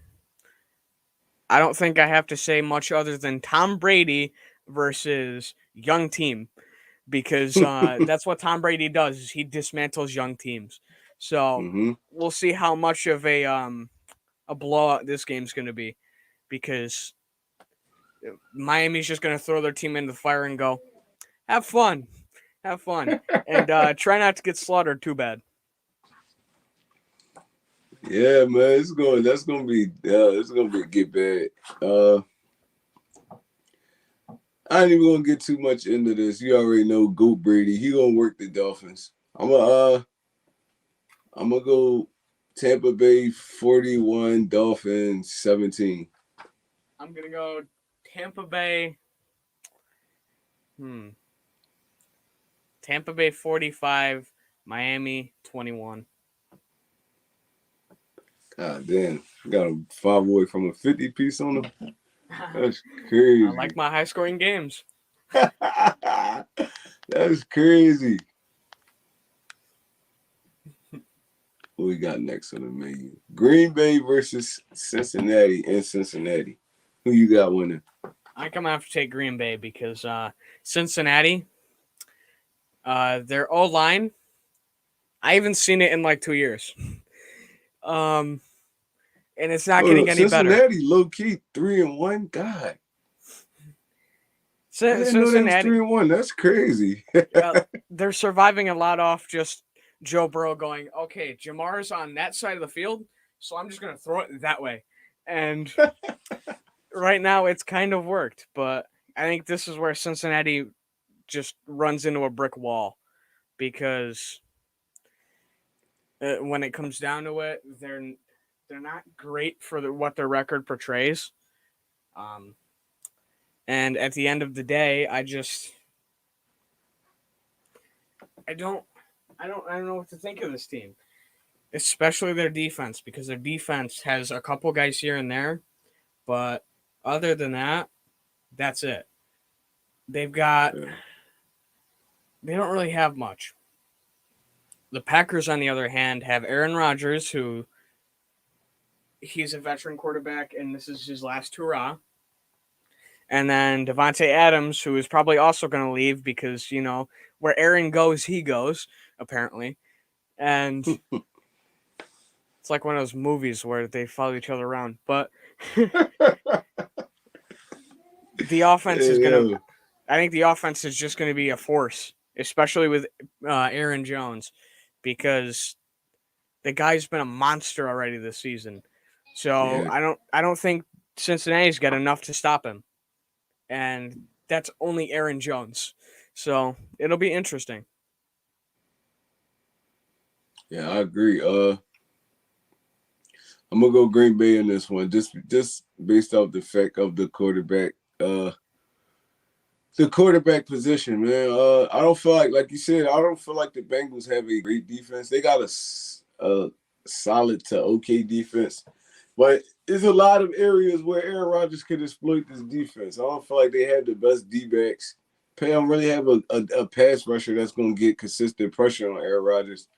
I don't think I have to say much other than Tom Brady versus young team, because that's what Tom Brady does. Is he dismantles young teams. So we'll see how much of a blowout this game's going to be, because Miami's just going to throw their team into the fire and go, have fun, and try not to get slaughtered too bad. Yeah, man, it's going to get bad. I ain't even gonna get too much into this. You already know Goat Brady. He gonna work the Dolphins. I'm gonna go Tampa Bay 41, Dolphins 17. I'm gonna go Tampa Bay. Tampa Bay 45, Miami 21. God damn, got a 5 away from a 50 piece on them. That's crazy. I like my high scoring games. That's crazy. What we got next on the menu? Green Bay versus Cincinnati in Cincinnati. Who you got winning? I think I'm gonna have to take Green Bay because Cincinnati, their O-line, I haven't seen it in like 2 years. And it's not getting any better. Cincinnati low-key 3-1. God. I didn't know they was 3-1. That's crazy. They're surviving a lot off just Joe Burrow going, okay, Jamar's on that side of the field, so I'm just going to throw it that way. And right now it's kind of worked, but I think this is where Cincinnati just runs into a brick wall, because when it comes down to it, they're not great for what their record portrays. And at the end of the day, I don't know what to think of this team, especially their defense, because their defense has a couple guys here and there, but other than that, that's it. They don't really have much. The Packers, on the other hand, have Aaron Rodgers, who he's a veteran quarterback, and this is his last hurrah. And then Devontae Adams, who is probably also going to leave because, where Aaron goes, he goes, apparently. And it's like one of those movies where they follow each other around. But the offense is going to... I think the offense is just going to be a force, especially with Aaron Jones, because The guy's been a monster already this season. So Yeah, I don't think Cincinnati's got enough to stop him. And that's only Aaron Jones. So it'll be interesting. yeah, I agree. I'm gonna go Green Bay in this one, just based off the fact of the quarterback. The quarterback position, man. I don't feel like you said, I don't feel like the Bengals have a great defense. They got a solid to okay defense, but there's a lot of areas where Aaron Rodgers could exploit this defense. I don't feel like they have the best D-backs. They don't really have a pass rusher that's going to get consistent pressure on Aaron Rodgers.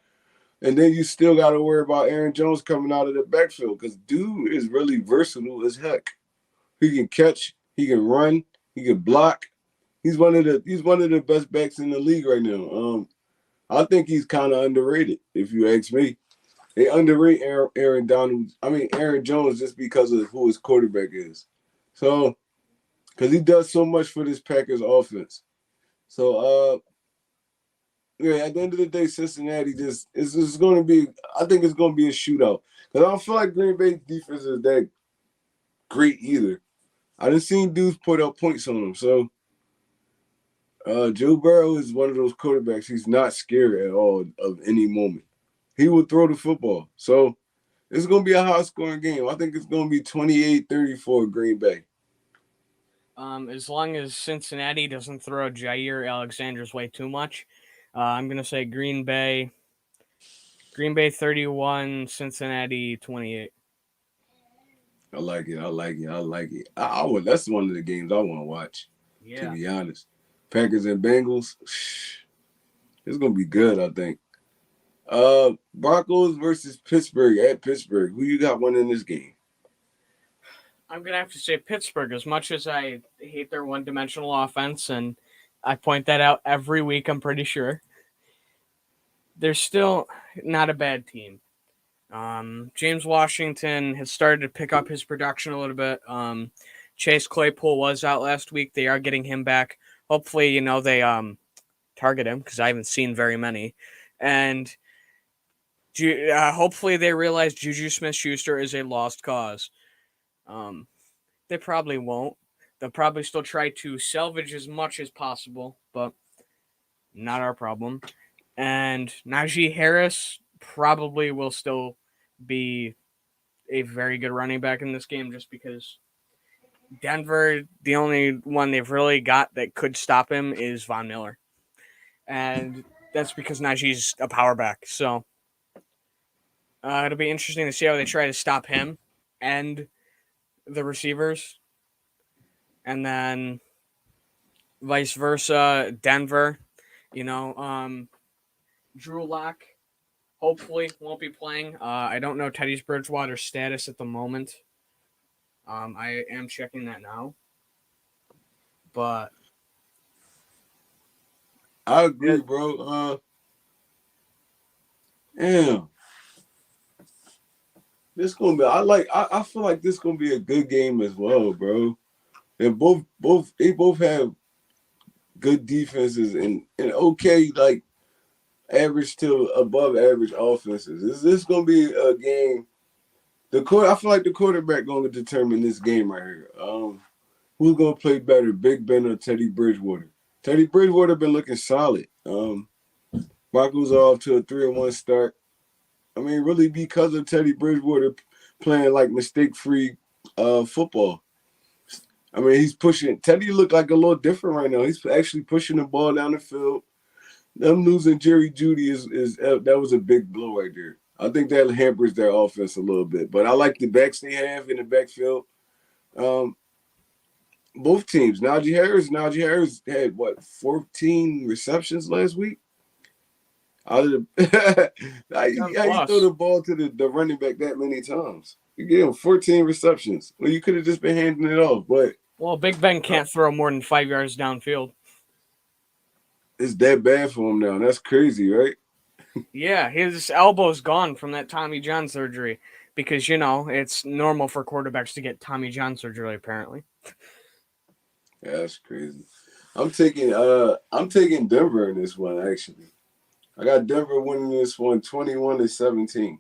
And then you still got to worry about Aaron Jones coming out of the backfield because dude is really versatile as heck. He can catch, he can run, he can block. He's one of the best backs in the league right now. I think he's kind of underrated, if you ask me. They underrate Aaron Jones just because of who his quarterback is. So, because he does so much for this Packers offense. So, yeah, at the end of the day, Cincinnati it's going to be. I think it's going to be a shootout because I don't feel like Green Bay's defense is that great either. I done seen dudes put up points on them. So, Joe Burrow is one of those quarterbacks. He's not scared at all of any moment. He will throw the football. So, it's going to be a high scoring game. I think it's going to be 28-34 Green Bay. As long as Cincinnati doesn't throw Jair Alexander's way too much, I'm gonna say Green Bay. Green Bay 31, Cincinnati 28. I like it. I like it. I like it. That's one of the games I want to watch, to Yeah. be honest. Packers and Bengals. It's going to be good, I think. Broncos versus Pittsburgh at Pittsburgh. Who you got winning this game? I'm gonna have to say Pittsburgh. As much as I hate their one-dimensional offense, and I point that out every week, I'm pretty sure they're still not a bad team. James Washington has started to pick up his production a little bit. Chase Claypool was out last week. They are getting him back. Hopefully, they target him because I haven't seen very many, and hopefully they realize Juju Smith-Schuster is a lost cause. Um, they probably won't. They'll probably still try to salvage as much as possible, but not our problem. And Najee Harris probably will still be a very good running back in this game just because Denver, the only one they've really got that could stop him is Von Miller. And that's because Najee's a power back. So it'll be interesting to see how they try to stop him and the receivers. And then vice versa, Denver, Drew Lock hopefully won't be playing. I don't know Teddy Bridgewater's status at the moment. I am checking that now. But I agree, bro. Damn. This gonna be. I feel like this gonna be a good game as well, bro. And they both have good defenses and okay, like average to above average offenses. Is this gonna be a game? I feel like the quarterback gonna determine this game right here. Who's gonna play better, Big Ben or Teddy Bridgewater? Teddy Bridgewater been looking solid. Broncos are off to a 3-1 start. I mean, really because of Teddy Bridgewater playing like mistake-free football. I mean, he's pushing. Teddy looked like a little different right now. He's actually pushing the ball down the field. Them losing Jerry Jeudy is that was a big blow right there. I think that hampers their offense a little bit. But I like the backs they have in the backfield. Um, both teams. Najee Harris had what 14 receptions last week. Out of the, how you throw plus, the ball to the running back that many times? You gave him 14 receptions. Well, you could have just been handing it off, but Big Ben can't throw more than 5 yards downfield. it's that bad for him now. That's crazy, right? Yeah, his elbow's gone from that Tommy John surgery because it's normal for quarterbacks to get Tommy John surgery apparently. Yeah, that's crazy. I'm taking Denver in this one actually. I got Denver winning this one 21-17.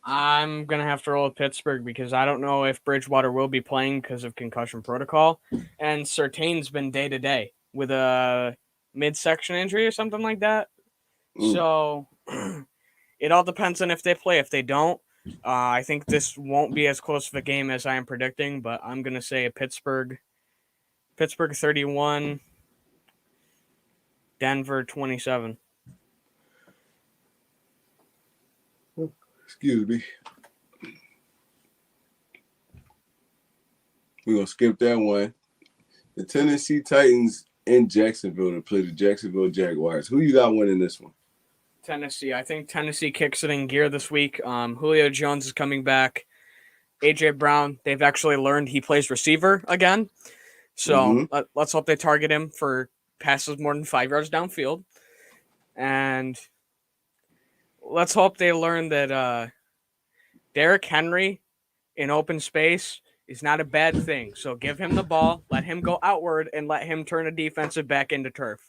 I'm going to have to roll with Pittsburgh because I don't know if Bridgewater will be playing because of concussion protocol. And Surtain's been day-to-day with a midsection injury or something like that. So it all depends on if they play. If they don't, I think this won't be as close of a game as I am predicting, but I'm going to say Pittsburgh 31, Denver 27. Excuse me. We're going to skip that one. The Tennessee Titans in Jacksonville to play the Jacksonville Jaguars. Who you got winning this one? Tennessee. I think Tennessee kicks it in gear this week. Julio Jones is coming back. A.J. Brown, they've actually learned he plays receiver again. So let's hope they target him for passes more than 5 yards downfield. And let's hope they learn that Derrick Henry in open space is not a bad thing. So give him the ball, let him go outward, and let him turn a defensive back into turf.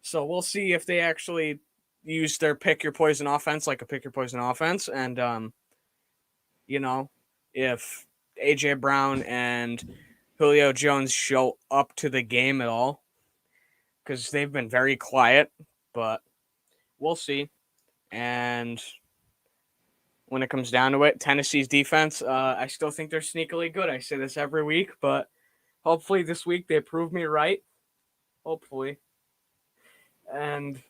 So we'll see if they actually use their pick your poison offense like a pick your poison offense. And, if A.J. Brown and Julio Jones show up to the game at all, because they've been very quiet, but we'll see. And when it comes down to it, Tennessee's defense, I still think they're sneakily good. I say this every week, but hopefully this week they prove me right. Hopefully. And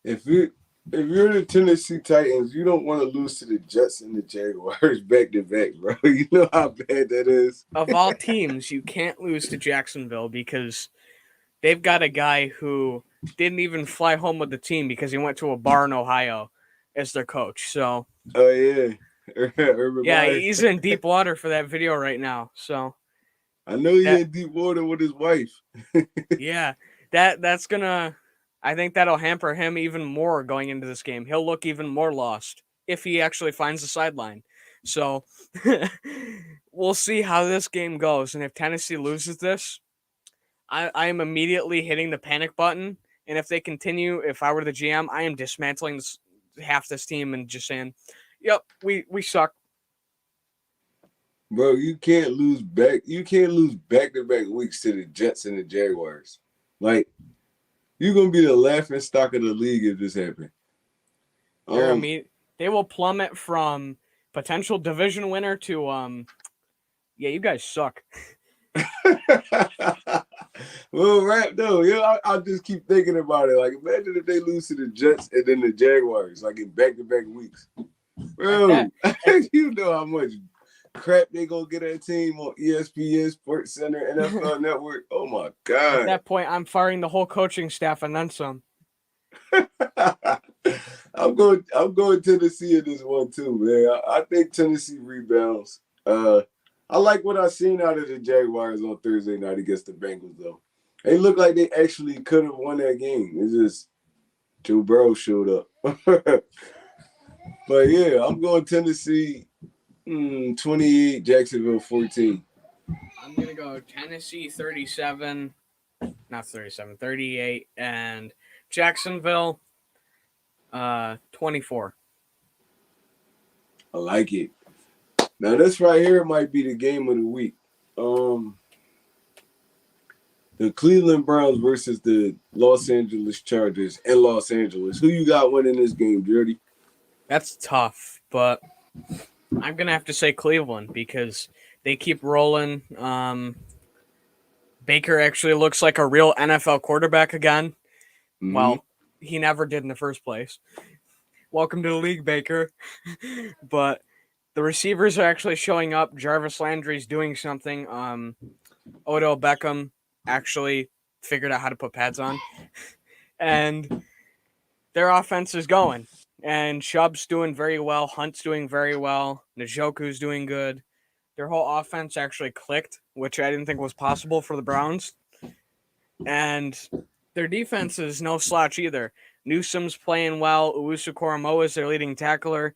if you're the Tennessee Titans, you don't want to lose to the Jets and the Jaguars back to back, bro. You know how bad that is. Of all teams, you can't lose to Jacksonville because they've got a guy who didn't even fly home with the team because he went to a bar in Ohio as their coach. So, oh yeah, Herbert. Yeah, he's in deep water for that video right now. So, I know he's in deep water with his wife. Yeah, that's gonna. I think that'll hamper him even more going into this game. He'll look even more lost if he actually finds the sideline. So we'll see how this game goes. And if Tennessee loses this, I am immediately hitting the panic button. And if they continue, if I were the GM, I am dismantling half this team and just saying, yep, we suck. Bro, you can't lose back-to-back weeks to the Jets and the Jaguars. Like, you're going to be the laughing stock of the league if this happens. They will plummet from potential division winner to, you guys suck. Well, right, though. Yeah, I'll just keep thinking about it. Like, imagine if they lose to the Jets and then the Jaguars, like in back-to-back weeks. Bro, you know how much crap they gonna get that team on ESPN, Sports Center, NFL Network. Oh my God! At that point, I'm firing the whole coaching staff and then some. I'm going Tennessee in this one too, man. I think Tennessee rebounds. I like what I seen out of the Jaguars on Thursday night against the Bengals, though. They look like they actually could have won that game. It's just Joe Burrow showed up. But yeah, I'm going Tennessee 28, Jacksonville 14. I'm going to go Tennessee 37, not 37, 38, and Jacksonville 24. I like it. Now, this right here might be the game of the week. The Cleveland Browns versus the Los Angeles Chargers in Los Angeles. Who you got winning this game, Jordy? That's tough, but I'm going to have to say Cleveland because they keep rolling. Baker actually looks like a real NFL quarterback again. Mm-hmm. Well, he never did in the first place. Welcome to the league, Baker. But the receivers are actually showing up. Jarvis Landry's doing something. Odell Beckham actually figured out how to put pads on. And their offense is going. And Chubb's doing very well. Hunt's doing very well. Njoku's doing good. Their whole offense actually clicked, which I didn't think was possible for the Browns. And their defense is no slouch either. Newsom's playing well. Owusu-Koramoah is their leading tackler.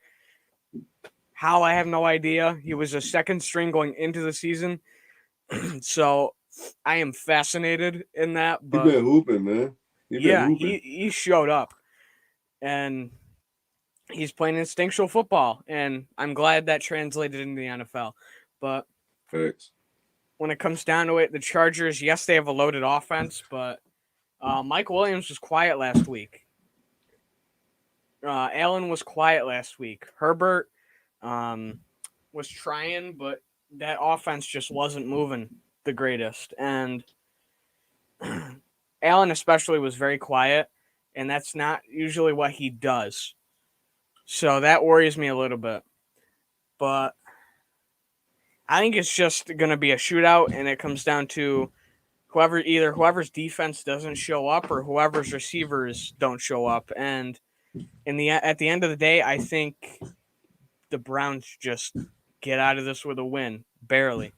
How, I have no idea. He was a second string going into the season. So I am fascinated in that. But He's been hooping, man. He showed up. And he's playing instinctual football, and I'm glad that translated into the NFL. But Facts. when it comes down to it, the Chargers, yes, they have a loaded offense, but Mike Williams was quiet last week. Allen was quiet last week. Herbert was trying, but that offense just wasn't moving the greatest. And Allen especially was very quiet, and that's not usually what he does. So that worries me a little bit. But I think it's just going to be a shootout, and it comes down to whoever's defense doesn't show up or whoever's receivers don't show up. And at the end of the day, I think the Browns just get out of this with a win, barely.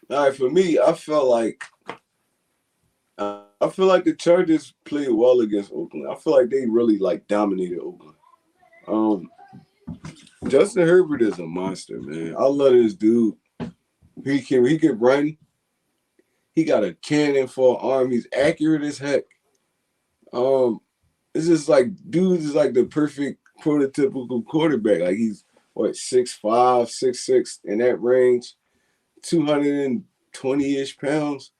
All right, for me, I feel like the Chargers played well against Oakland. I feel like they really like dominated Oakland. Um, Justin Herbert is a monster, man. I love this dude. He can run. He got a cannon for an arm. He's accurate as heck. Um, it's just like dude is like the perfect prototypical quarterback. Like he's what 6'5", 6'6" in that range, 220-ish pounds.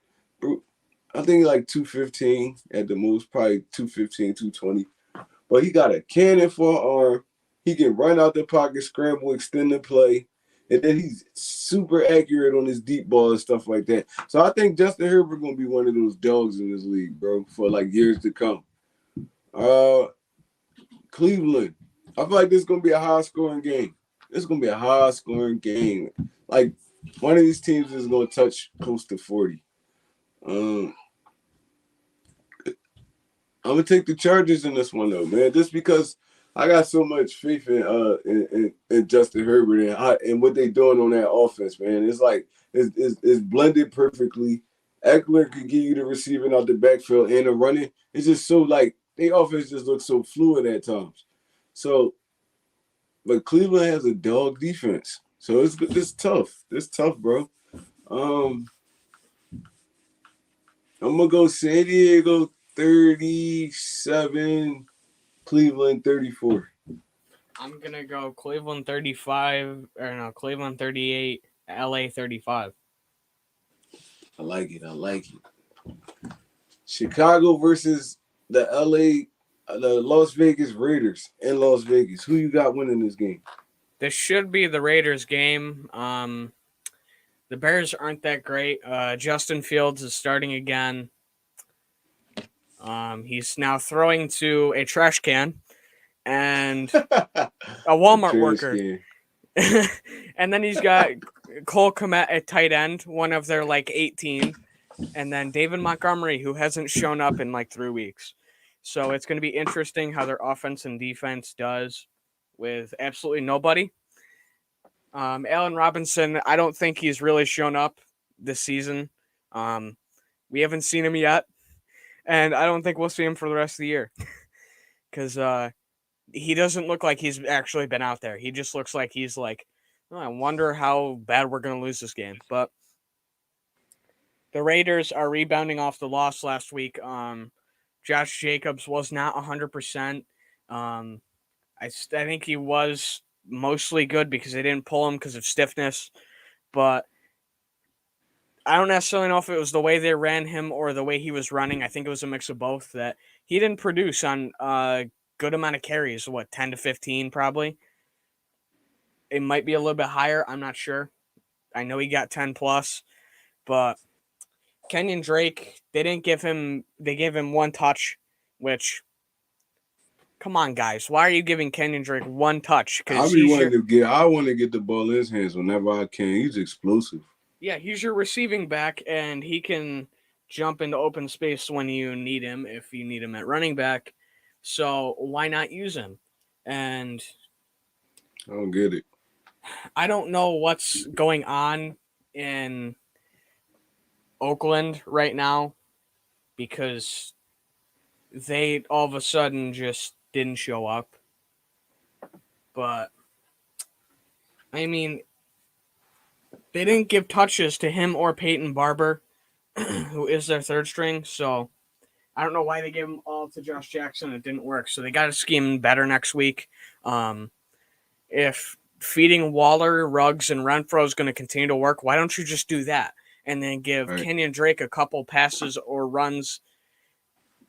I think like 215 at the most, probably 215, 220. But he got a cannon for an arm. He can run out the pocket, scramble, extend the play. And then he's super accurate on his deep ball and stuff like that. So I think Justin Herbert going to be one of those dogs in this league, bro, for like years to come. Cleveland. I feel like this is going to be a high-scoring game. This is going to be a high-scoring game. Like, one of these teams is going to touch close to 40. I'm gonna take the Chargers in this one though, man. Just because I got so much faith in Justin Herbert and what they doing on that offense, man. It's like it's blended perfectly. Eckler could give you the receiving out the backfield and the running. It's just so like their offense just looks so fluid at times. So, but Cleveland has a dog defense, so it's tough. It's tough, bro. I'm gonna go San Diego 37, Cleveland 34. I'm going to go Cleveland 35, or no, Cleveland 38, LA 35. I like it. I like it. Chicago versus the Las Vegas Raiders in Las Vegas. Who you got winning this game? This should be the Raiders game. The Bears aren't that great. Justin Fields is starting again. He's now throwing to a trash can and a Walmart worker. And then he's got Cole Kmet at tight end, one of their like 18. And then David Montgomery, who hasn't shown up in like 3 weeks. So it's going to be interesting how their offense and defense does with absolutely nobody. Allen Robinson, I don't think he's really shown up this season. We haven't seen him yet, and I don't think we'll see him for the rest of the year because he doesn't look like he's actually been out there. He just looks like he's like, oh, I wonder how bad we're going to lose this game. But the Raiders are rebounding off the loss last week. Josh Jacobs was not 100%. I think he was mostly good because they didn't pull him because of stiffness. But I don't necessarily know if it was the way they ran him or the way he was running. I think it was a mix of both that he didn't produce on a good amount of carries, 10 to 15 probably. It might be a little bit higher. I'm not sure. I know he got 10 plus, but Kenyon Drake, they gave him one touch, which, come on, guys. Why are you giving Kenyon Drake one touch? I want to get the ball in his hands whenever I can. He's explosive. Yeah, he's your receiving back, and he can jump into open space when you need him, if you need him at running back. So why not use him? And I don't get it. I don't know what's going on in Oakland right now because they all of a sudden just didn't show up. But, I mean, they didn't give touches to him or Peyton Barber, who is their third string. So I don't know why they gave them all to Josh Jackson. It didn't work. So they got to scheme better next week. If feeding Waller, Ruggs, and Renfro is going to continue to work, why don't you just do that? And then give Right. Kenyon Drake a couple passes or runs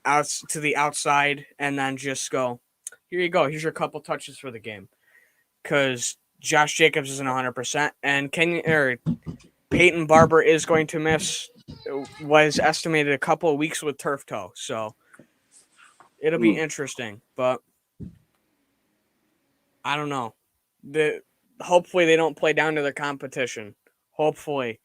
out to the outside and then just go, here you go. Here's your couple touches for the game. Because Josh Jacobs isn't 100%. And Peyton Barber is going to miss, was estimated a couple of weeks with turf toe. So it'll be interesting. But I don't know. Hopefully they don't play down to the competition. Hopefully.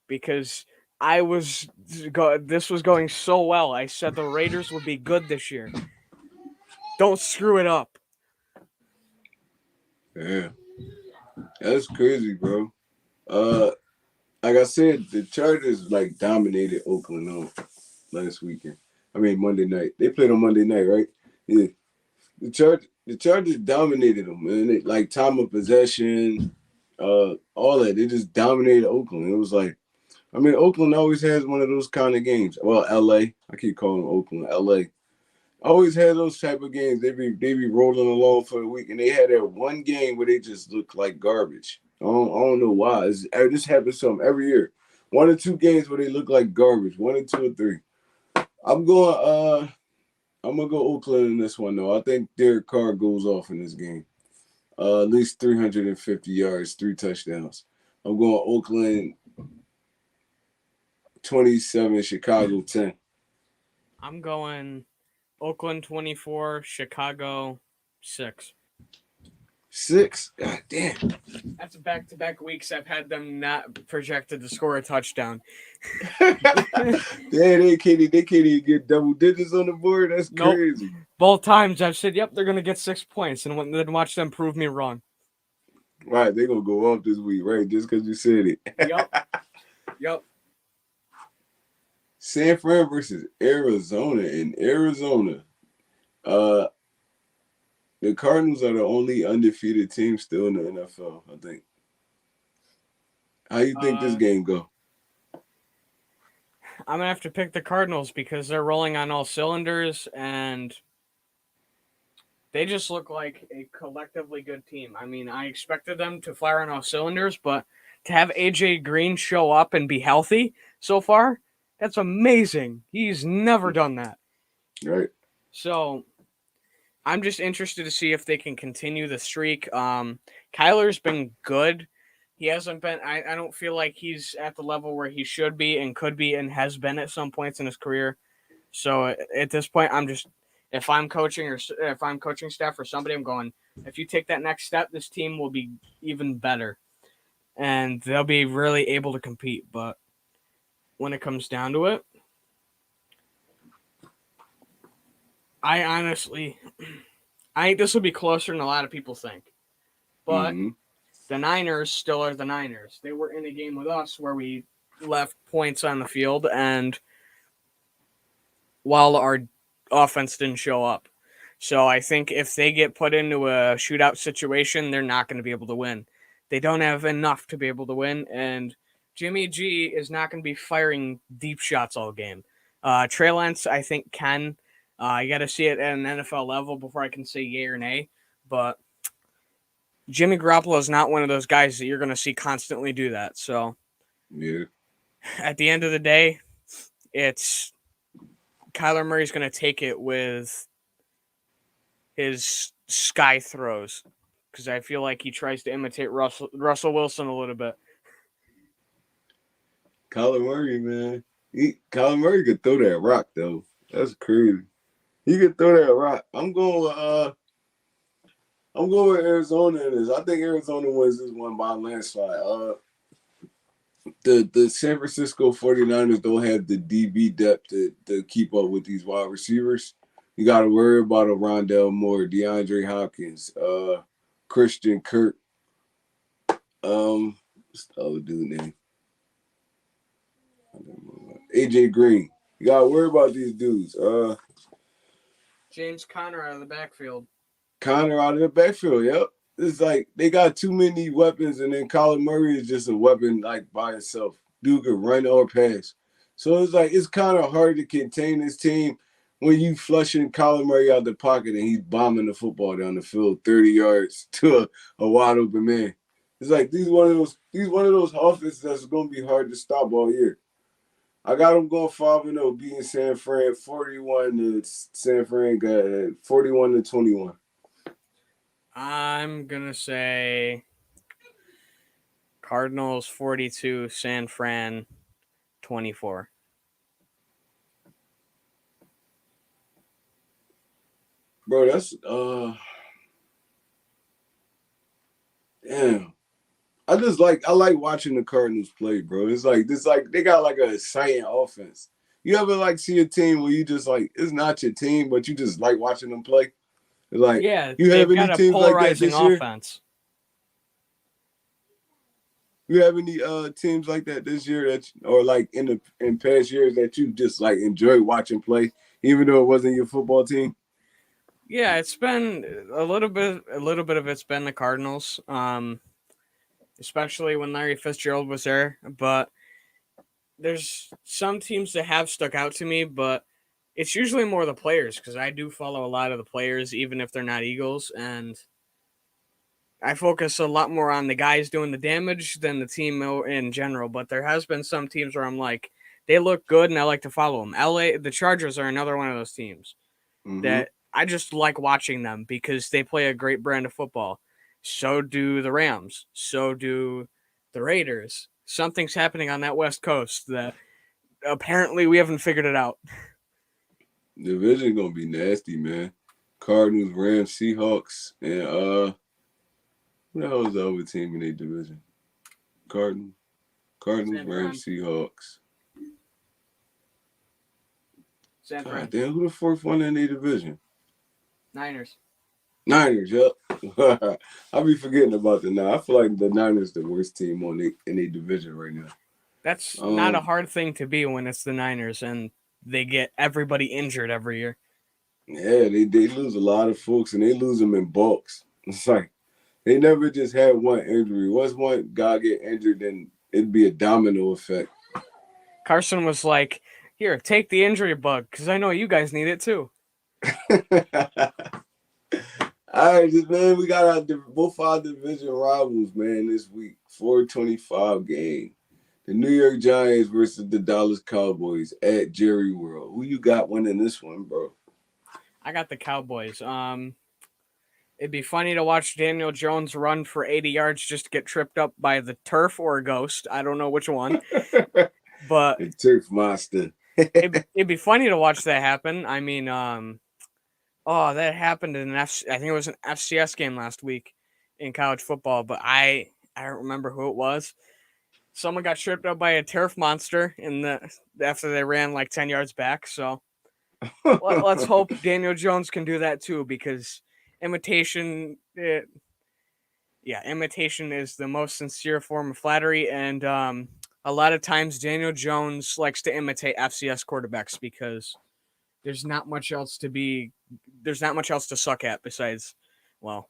Because this was going so well. I said the Raiders would be good this year. Don't screw it up. Yeah. That's crazy, bro. Like I said, the Chargers like dominated Oakland last weekend. I mean Monday night. They played on Monday night, right? Yeah. The Chargers dominated them, man. They, like time of possession, all that. They just dominated Oakland. It was like, I mean, Oakland always has one of those kind of games. Well, LA. I keep calling them Oakland, LA. Always had those type of games. They be rolling along for a week, and they had that one game where they just looked like garbage. I don't know why. This happens to them every year. 1 or 2 games where they look like garbage. 1 or 2 or 3. I'm going. I'm gonna go Oakland in this one though. I think Derek Carr goes off in this game. At least 350 yards, 3 touchdowns. I'm going Oakland 27, Chicago 10. I'm going Oakland 24, Chicago 6. 6? God damn. That's back-to-back weeks I've had them not projected to score a touchdown. They can't even get double digits on the board. That's crazy. Nope. Both times I've said, yep, they're going to get 6 points, and then watch them prove me wrong. Right, they're going to go off this week, right, just because you said it. Yep. San Fran versus Arizona. In Arizona, the Cardinals are the only undefeated team still in the NFL, I think. How you think this game go? I'm going to have to pick the Cardinals because they're rolling on all cylinders, and they just look like a collectively good team. I mean, I expected them to fire on all cylinders, but to have AJ Green show up and be healthy so far, that's amazing. He's never done that. Right. So I'm just interested to see if they can continue the streak. Kyler's been good. He hasn't been. I don't feel like he's at the level where he should be and could be and has been at some points in his career. So at this point, if I'm coaching or if I'm coaching staff or somebody, I'm going, if you take that next step, this team will be even better, and they'll be really able to compete. But when it comes down to it, I honestly, I think this will be closer than a lot of people think. But the Niners still are the Niners. They were in a game with us where we left points on the field, and while our offense didn't show up. So I think if they get put into a shootout situation, they're not going to be able to win. They don't have enough to be able to win, and Jimmy G is not going to be firing deep shots all game. Trey Lance, I think, can. You got to see it at an NFL level before I can say yay or nay. But Jimmy Garoppolo is not one of those guys that you're going to see constantly do that. So yeah, at the end of the day, it's Kyler Murray's going to take it with his sky throws because I feel like he tries to imitate Russell Wilson a little bit. Kyler Murray, man. Kyler Murray could throw that rock though. That's crazy. He could throw that rock. I'm going with Arizona in this. I think Arizona wins this one by a landslide. The San Francisco 49ers don't have the DB depth to keep up with these wide receivers. You got to worry about a Rondell Moore, DeAndre Hopkins, Christian Kirk. What's the other dude name? AJ Green. You got to worry about these dudes. James Conner out of the backfield. Conner out of the backfield, yep. It's like they got too many weapons, and then Kyler Murray is just a weapon like by itself. Dude could run or pass. So it's like it's kind of hard to contain this team. when you flushing Kyler Murray out the pocket and he's bombing the football down the field 30 yards to a wide open man. It's like these one of those offenses that's gonna be hard to stop all year. I got them going 5-0, beating San Fran 41 to San Fran got 41-21. I'm gonna say Cardinals 42, San Fran 24. Bro, that's damn. I like watching the Cardinals play, bro. It's like they got like a exciting offense. You ever like see a team where you just like it's not your team, but you just like watching them play? Like Yeah, you have they've any got a teams like that polarizing this year? offense. You have any teams like that this year or like in past years that you just like enjoy watching play, even though it wasn't your football team? Yeah, it's been a little bit of it's been the Cardinals. Especially when Larry Fitzgerald was there, but there's some teams that have stuck out to me, but it's usually more the players because I do follow a lot of the players, even if they're not Eagles, and I focus a lot more on the guys doing the damage than the team in general. But there has been some teams where I'm like, they look good and I like to follow them. The Chargers are another one of those teams Mm-hmm. that I just like watching them because they play a great brand of football. So do the Rams. So do the Raiders. Something's happening on that West Coast that apparently we haven't figured it out. Division gonna be nasty, man. Cardinals, Rams, Seahawks, and who the hell is the other team in their division? Cardinals, Rams, Seahawks. San Fran. God damn, who the fourth one in their division? Niners. Niners, yep. I'll be forgetting about the Niners. I feel like the Niners the worst team in their division right now. That's not a hard thing to be when it's the Niners and they get everybody injured every year. Yeah, they lose a lot of folks and they lose them in bulks. It's like they never just had one injury. Once one guy get injured, then it'd be a domino effect. Carson was like, "Here, take the injury bug because I know you guys need it too." All right, man, we got both our division rivals, man, this week. 425 game. The New York Giants versus the Dallas Cowboys at Jerry World. Who you got winning this one, bro? I got the Cowboys. It'd be funny to watch Daniel Jones run for 80 yards just to get tripped up by the turf or a ghost. I don't know which one, but the turf monster. it'd be funny to watch that happen. I mean, that happened in I think it was an FCS game last week in college football, but I don't remember who it was. Someone got tripped up by a turf monster after they ran like 10 yards back. So let's hope Daniel Jones can do that too, because imitation is the most sincere form of flattery, and a lot of times Daniel Jones likes to imitate FCS quarterbacks because there's not much else to suck at besides, well,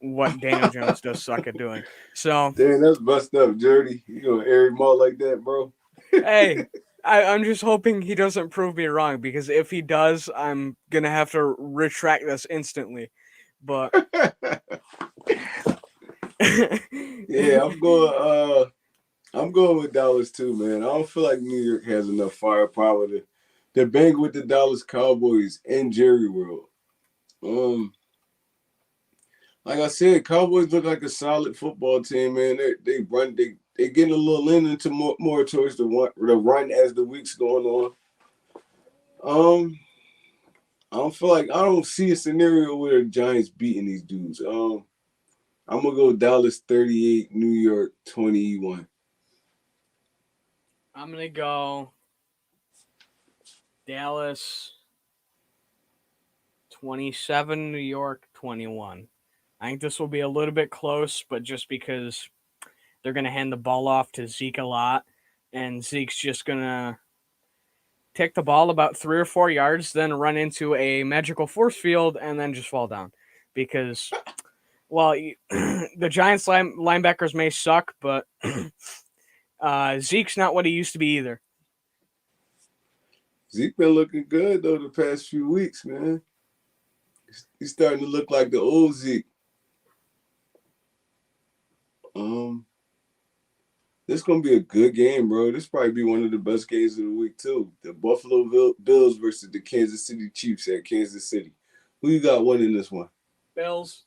what Daniel Jones does suck at doing. So damn, that's bust up, Jerdy. You gonna air him out like that, bro? Hey, I'm just hoping he doesn't prove me wrong, because if he does, I'm gonna have to retract this instantly. But yeah, I'm going with Dallas too, man. I don't feel like New York has enough firepower to bang with the Dallas Cowboys in Jerry World. Like I said, Cowboys look like a solid football team, man. They getting a little into more towards the run as the weeks going on. I don't see a scenario where the Giants beating these dudes. I'm gonna go Dallas 38, New York 21. I'm gonna go Dallas 27, New York 21. I think this will be a little bit close, but just because they're going to hand the ball off to Zeke a lot, and Zeke's just going to take the ball about 3 or 4 yards, then run into a magical force field, and then just fall down. Because, well, the Giants linebackers may suck, but Zeke's not what he used to be either. Zeke been looking good though the past few weeks, man. He's starting to look like the old Zeke. This gonna be a good game, bro. This probably be one of the best games of the week too. The Buffalo Bills versus the Kansas City Chiefs at Kansas City. Who you got winning this one? Bills.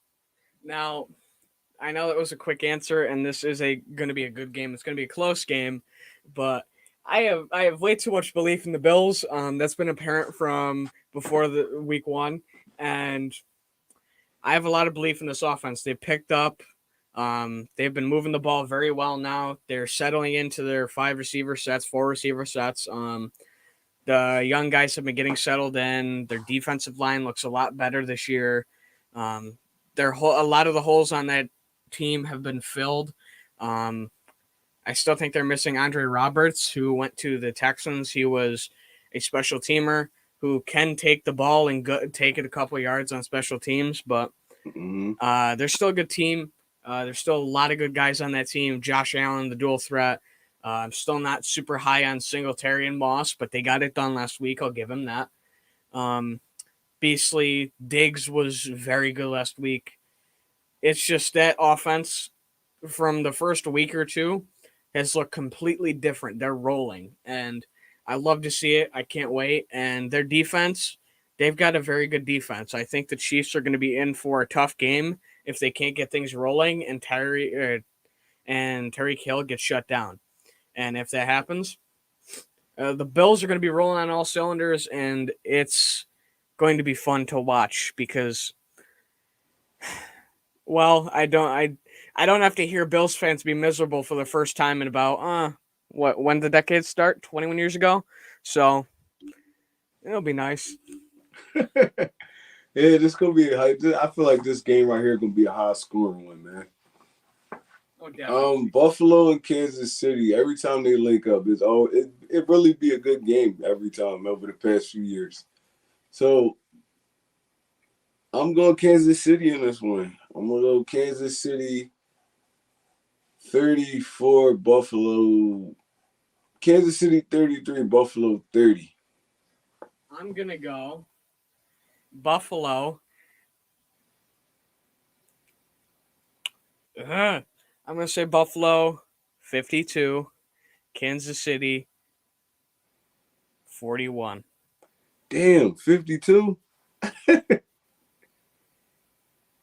Now, I know that was a quick answer, and this is going to be a good game. It's going to be a close game, but I have way too much belief in the Bills. That's been apparent from before the week one, and I have a lot of belief in this offense. They've picked up. They've been moving the ball very well now. They're settling into their 4 receiver sets. The young guys have been getting settled in. Their defensive line looks a lot better this year. A lot of the holes on that team have been filled. I still think they're missing Andre Roberts, who went to the Texans. He was a special teamer who can take the ball and take it a couple yards on special teams, but they're still a good team. There's still a lot of good guys on that team. Josh Allen, the dual threat. I'm still not super high on Singletary and Moss, but they got it done last week. I'll give him that. Beasley, Diggs was very good last week. It's just that offense from the first week or two has looked completely different. They're rolling, and I love to see it. I can't wait. And their defense, they've got a very good defense. I think the Chiefs are going to be in for a tough game if they can't get things rolling and Tyreek Hill gets shut down. And if that happens, the Bills are going to be rolling on all cylinders, and it's going to be fun to watch because, well, I don't have to hear Bills fans be miserable for the first time in about when the decade start 21 years ago. So it'll be nice. Yeah, this gonna be. I feel like this game right here gonna be a high scoring one, man. Oh, Buffalo and Kansas City. Every time they link up, it really be a good game every time over the past few years. So I'm going Kansas City in this one. I'm gonna go Kansas City 34, Buffalo. Kansas City 33, Buffalo 30. I'm gonna go Buffalo. I'm gonna say Buffalo 52, Kansas City 41. Damn, 52.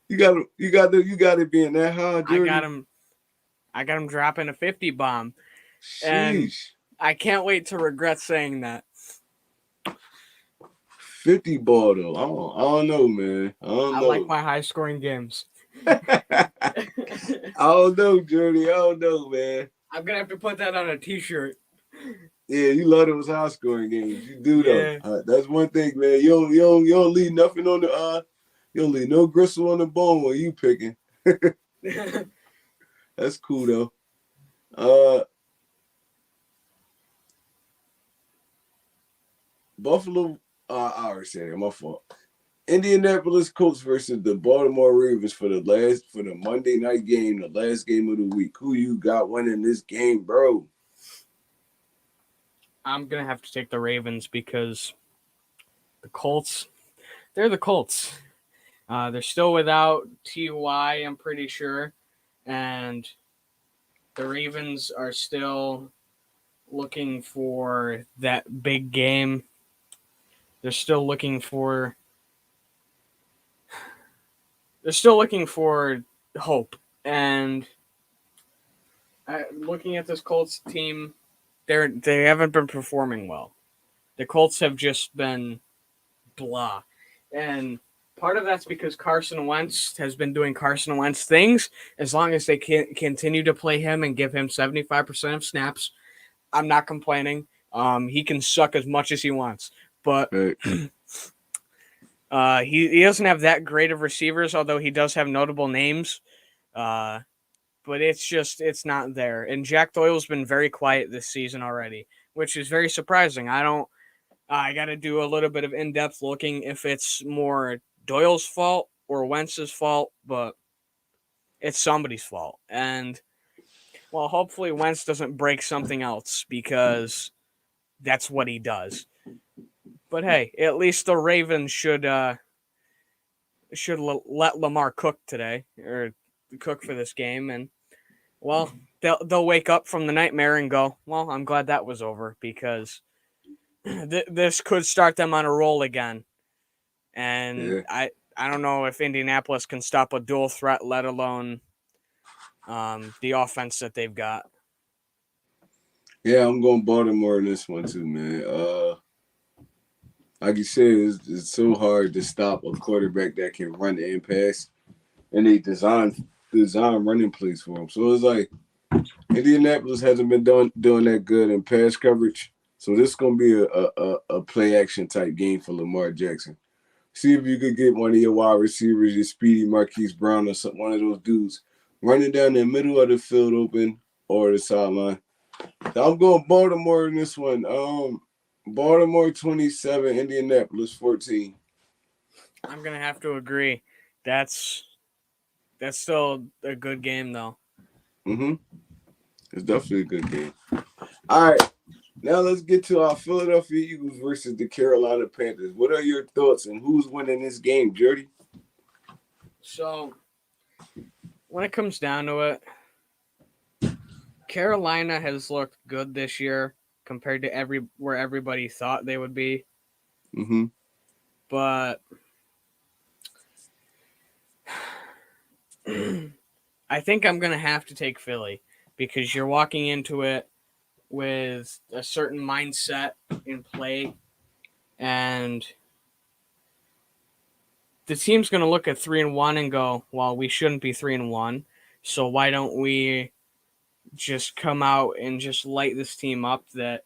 You got it being that high, Jordan. I got him dropping a 50 bomb. Sheesh. And I can't wait to regret saying that. 50 ball though. I don't know, man. I like my high scoring games. I don't know, Jordy. I don't know, man. I'm gonna have to put that on a t-shirt. Yeah, you love those high scoring games. You do though. That's one thing, man. You don't leave nothing on the you don't leave no gristle on the bone when you picking. That's cool though. Buffalo. I already said it. My fault. Indianapolis Colts versus the Baltimore Ravens for the Monday night game, the last game of the week. Who you got winning this game, bro? I'm gonna have to take the Ravens because the Colts, they're the Colts. They're still without Ty, I'm pretty sure, and the Ravens are still looking for that big game. They're still looking for hope. And looking at this Colts team, they haven't been performing well. The Colts have just been blah. And part of that's because Carson Wentz has been doing Carson Wentz things. As long as they can continue to play him and give him 75% of snaps, I'm not complaining. He can suck as much as he wants. But he doesn't have that great of receivers, although he does have notable names. But it's not there. And Jack Doyle's been very quiet this season already, which is very surprising. I got to do a little bit of in-depth looking if it's more Doyle's fault or Wentz's fault, but it's somebody's fault. And, well, hopefully Wentz doesn't break something else because that's what he does. But hey, at least the Ravens should let Lamar cook today, or cook for this game, and well, they'll wake up from the nightmare and go, well, I'm glad that was over, because this could start them on a roll again. And Yeah. I don't know if Indianapolis can stop a dual threat, let alone the offense that they've got. Yeah, I'm going Baltimore in this one too, man. Like you said, it's so hard to stop a quarterback that can run and pass, and they design running plays for him. So it's like Indianapolis hasn't been doing that good in pass coverage. So this is gonna be a play action type game for Lamar Jackson. See if you could get one of your wide receivers, your speedy Marquise Brown or one of those dudes, running down the middle of the field open or the sideline. I'm going Baltimore in this one. Baltimore 27, Indianapolis 14. I'm gonna have to agree. That's still a good game though. Mm-hmm. It's definitely a good game. All right. Now let's get to our Philadelphia Eagles versus the Carolina Panthers. What are your thoughts and who's winning this game, Jordy? So when it comes down to it, Carolina has looked good this year compared to where everybody thought they would be. Mm-hmm. But I think I'm going to have to take Philly, because you're walking into it with a certain mindset in play, and the team's going to look at 3-1 and go, well, we shouldn't be 3-1. So why don't we just come out and just light this team up that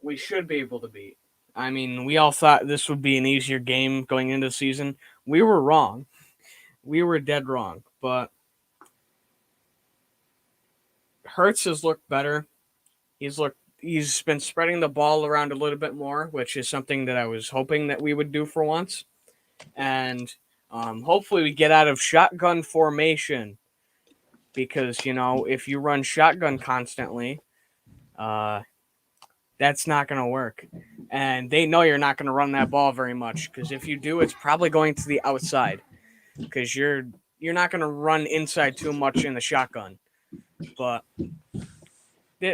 we should be able to beat? I mean, we all thought this would be an easier game going into the season. We were wrong. We were dead wrong. But Hurts has looked better. He's been spreading the ball around a little bit more, which is something that I was hoping that we would do for once. And hopefully we get out of shotgun formation, because, if you run shotgun constantly, that's not going to work. And they know you're not going to run that ball very much, because if you do, it's probably going to the outside, because you're not going to run inside too much in the shotgun. But I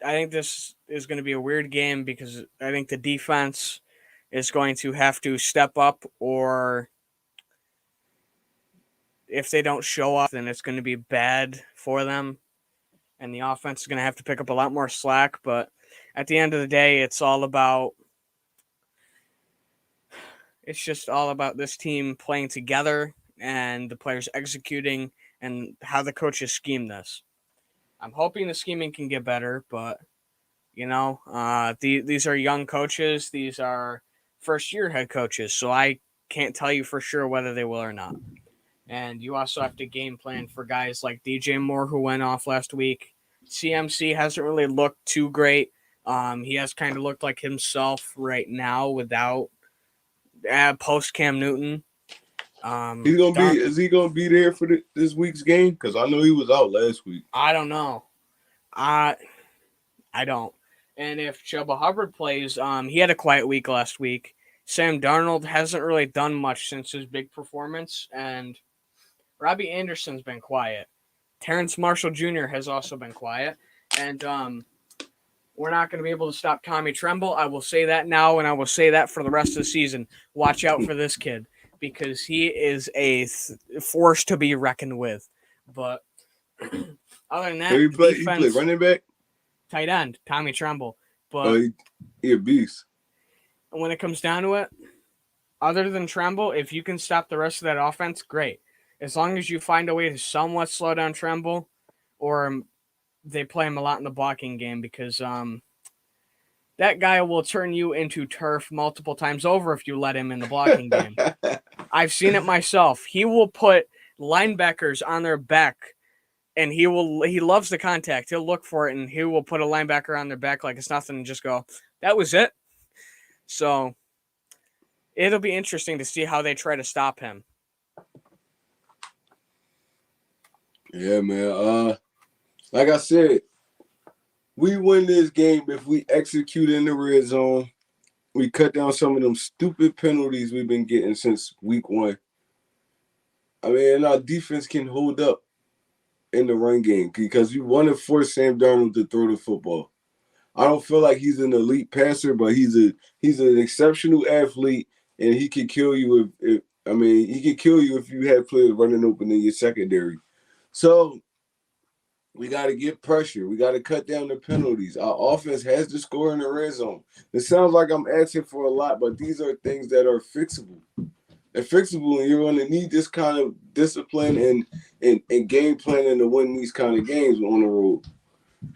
think this is going to be a weird game, because I think the defense is going to have to step up, or if they don't show up, then it's going to be bad for them. And the offense is going to have to pick up a lot more slack. But at the end of the day, it's just all about this team playing together and the players executing and how the coaches scheme this. I'm hoping the scheming can get better, but these are young coaches. These are first-year head coaches, so I can't tell you for sure whether they will or not. And you also have to game plan for guys like DJ Moore, who went off last week. CMC hasn't really looked too great. He has kind of looked like himself right now without post Cam Newton. Is he gonna be there for this week's game? Because I know he was out last week. I don't know. I don't. And if Chuba Hubbard plays, he had a quiet week last week. Sam Darnold hasn't really done much since his big performance, and Robbie Anderson's been quiet. Terrence Marshall Jr. has also been quiet, and we're not going to be able to stop Tommy Tremble. I will say that now, and I will say that for the rest of the season. Watch out for this kid, because he is a force to be reckoned with. But other than that, he play running back, tight end, Tommy Tremble. But he a beast. when it comes down to it, other than Tremble, if you can stop the rest of that offense, great. As long as you find a way to somewhat slow down Tremble, or they play him a lot in the blocking game, because that guy will turn you into turf multiple times over if you let him in the blocking game. I've seen it myself. He will put linebackers on their back, and he loves the contact. He'll look for it, and he will put a linebacker on their back like it's nothing and just go, that was it. So it'll be interesting to see how they try to stop him. Yeah, man. Like I said, We win this game if we execute in the red zone. We cut down some of them stupid penalties we've been getting since week 1. I mean, our defense can hold up in the run game because you want to force Sam Darnold to throw the football. I don't feel like he's an elite passer, but he's an exceptional athlete, and he can kill you he can kill you if you have players running open in your secondary. So we got to get pressure. We got to cut down the penalties. Our offense has to score in the red zone. It sounds like I'm asking for a lot, but these are things that are fixable. They're fixable, and you're going to need this kind of discipline and game planning to win these kind of games on the road.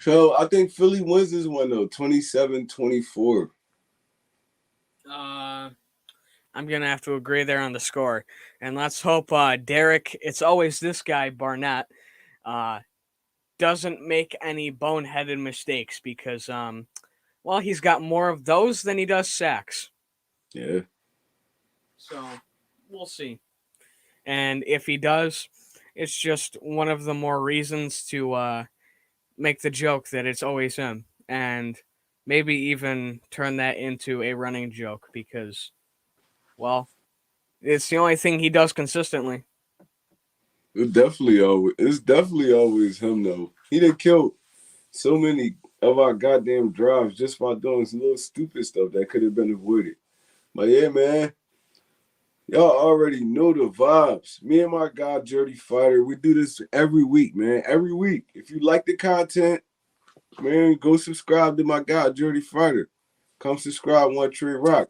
So I think Philly wins this one, though, 27-24. I'm going to have to agree there on the score. And let's hope Derek, it's always this guy, Barnett, doesn't make any boneheaded mistakes because, he's got more of those than he does sacks. Yeah. So we'll see. And if he does, it's just one of the more reasons to make the joke that it's always him. And maybe even turn that into a running joke because, it's the only thing he does consistently. It's definitely always him, though. He done killed so many of our goddamn drives just by doing some little stupid stuff that could have been avoided. But yeah, man, y'all already know the vibes. Me and my guy, Dirty Fighter, we do this every week, man. Every week. If you like the content, man, go subscribe to my guy, Dirty Fighter. Come subscribe, Onetre Rock.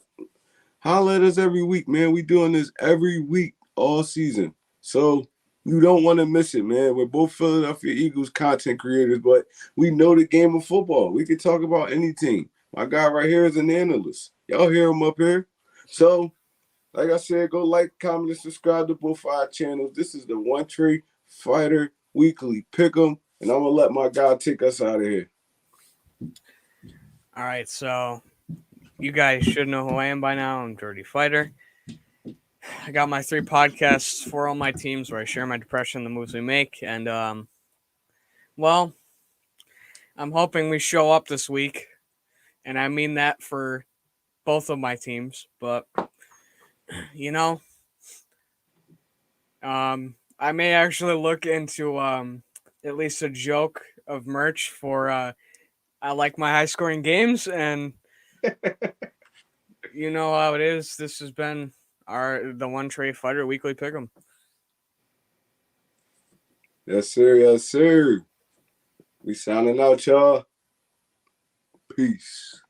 Holla at us every week, man. We doing this every week, all season. So you don't want to miss it, man. We're both Philadelphia Eagles content creators, but we know the game of football. We can talk about any team. My guy right here is an analyst. Y'all hear him up here. So, like I said, go like, comment, and subscribe to both our channels. This is the Onetre Fighter Weekly Pick'em, and I'm going to let my guy take us out of here. All right, so you guys should know who I am by now. I'm Dirty Fighter. I got my 3 podcasts for all my teams where I share my depression, the moves we make, and I'm hoping we show up this week, and I mean that for both of my teams. But I may actually look into at least a joke of merch for I like my high scoring games, and you know how it is. This has been the Onetre Fighter Weekly Pick'em. Yes, sir. Yes, sir. We signing out, y'all. Peace.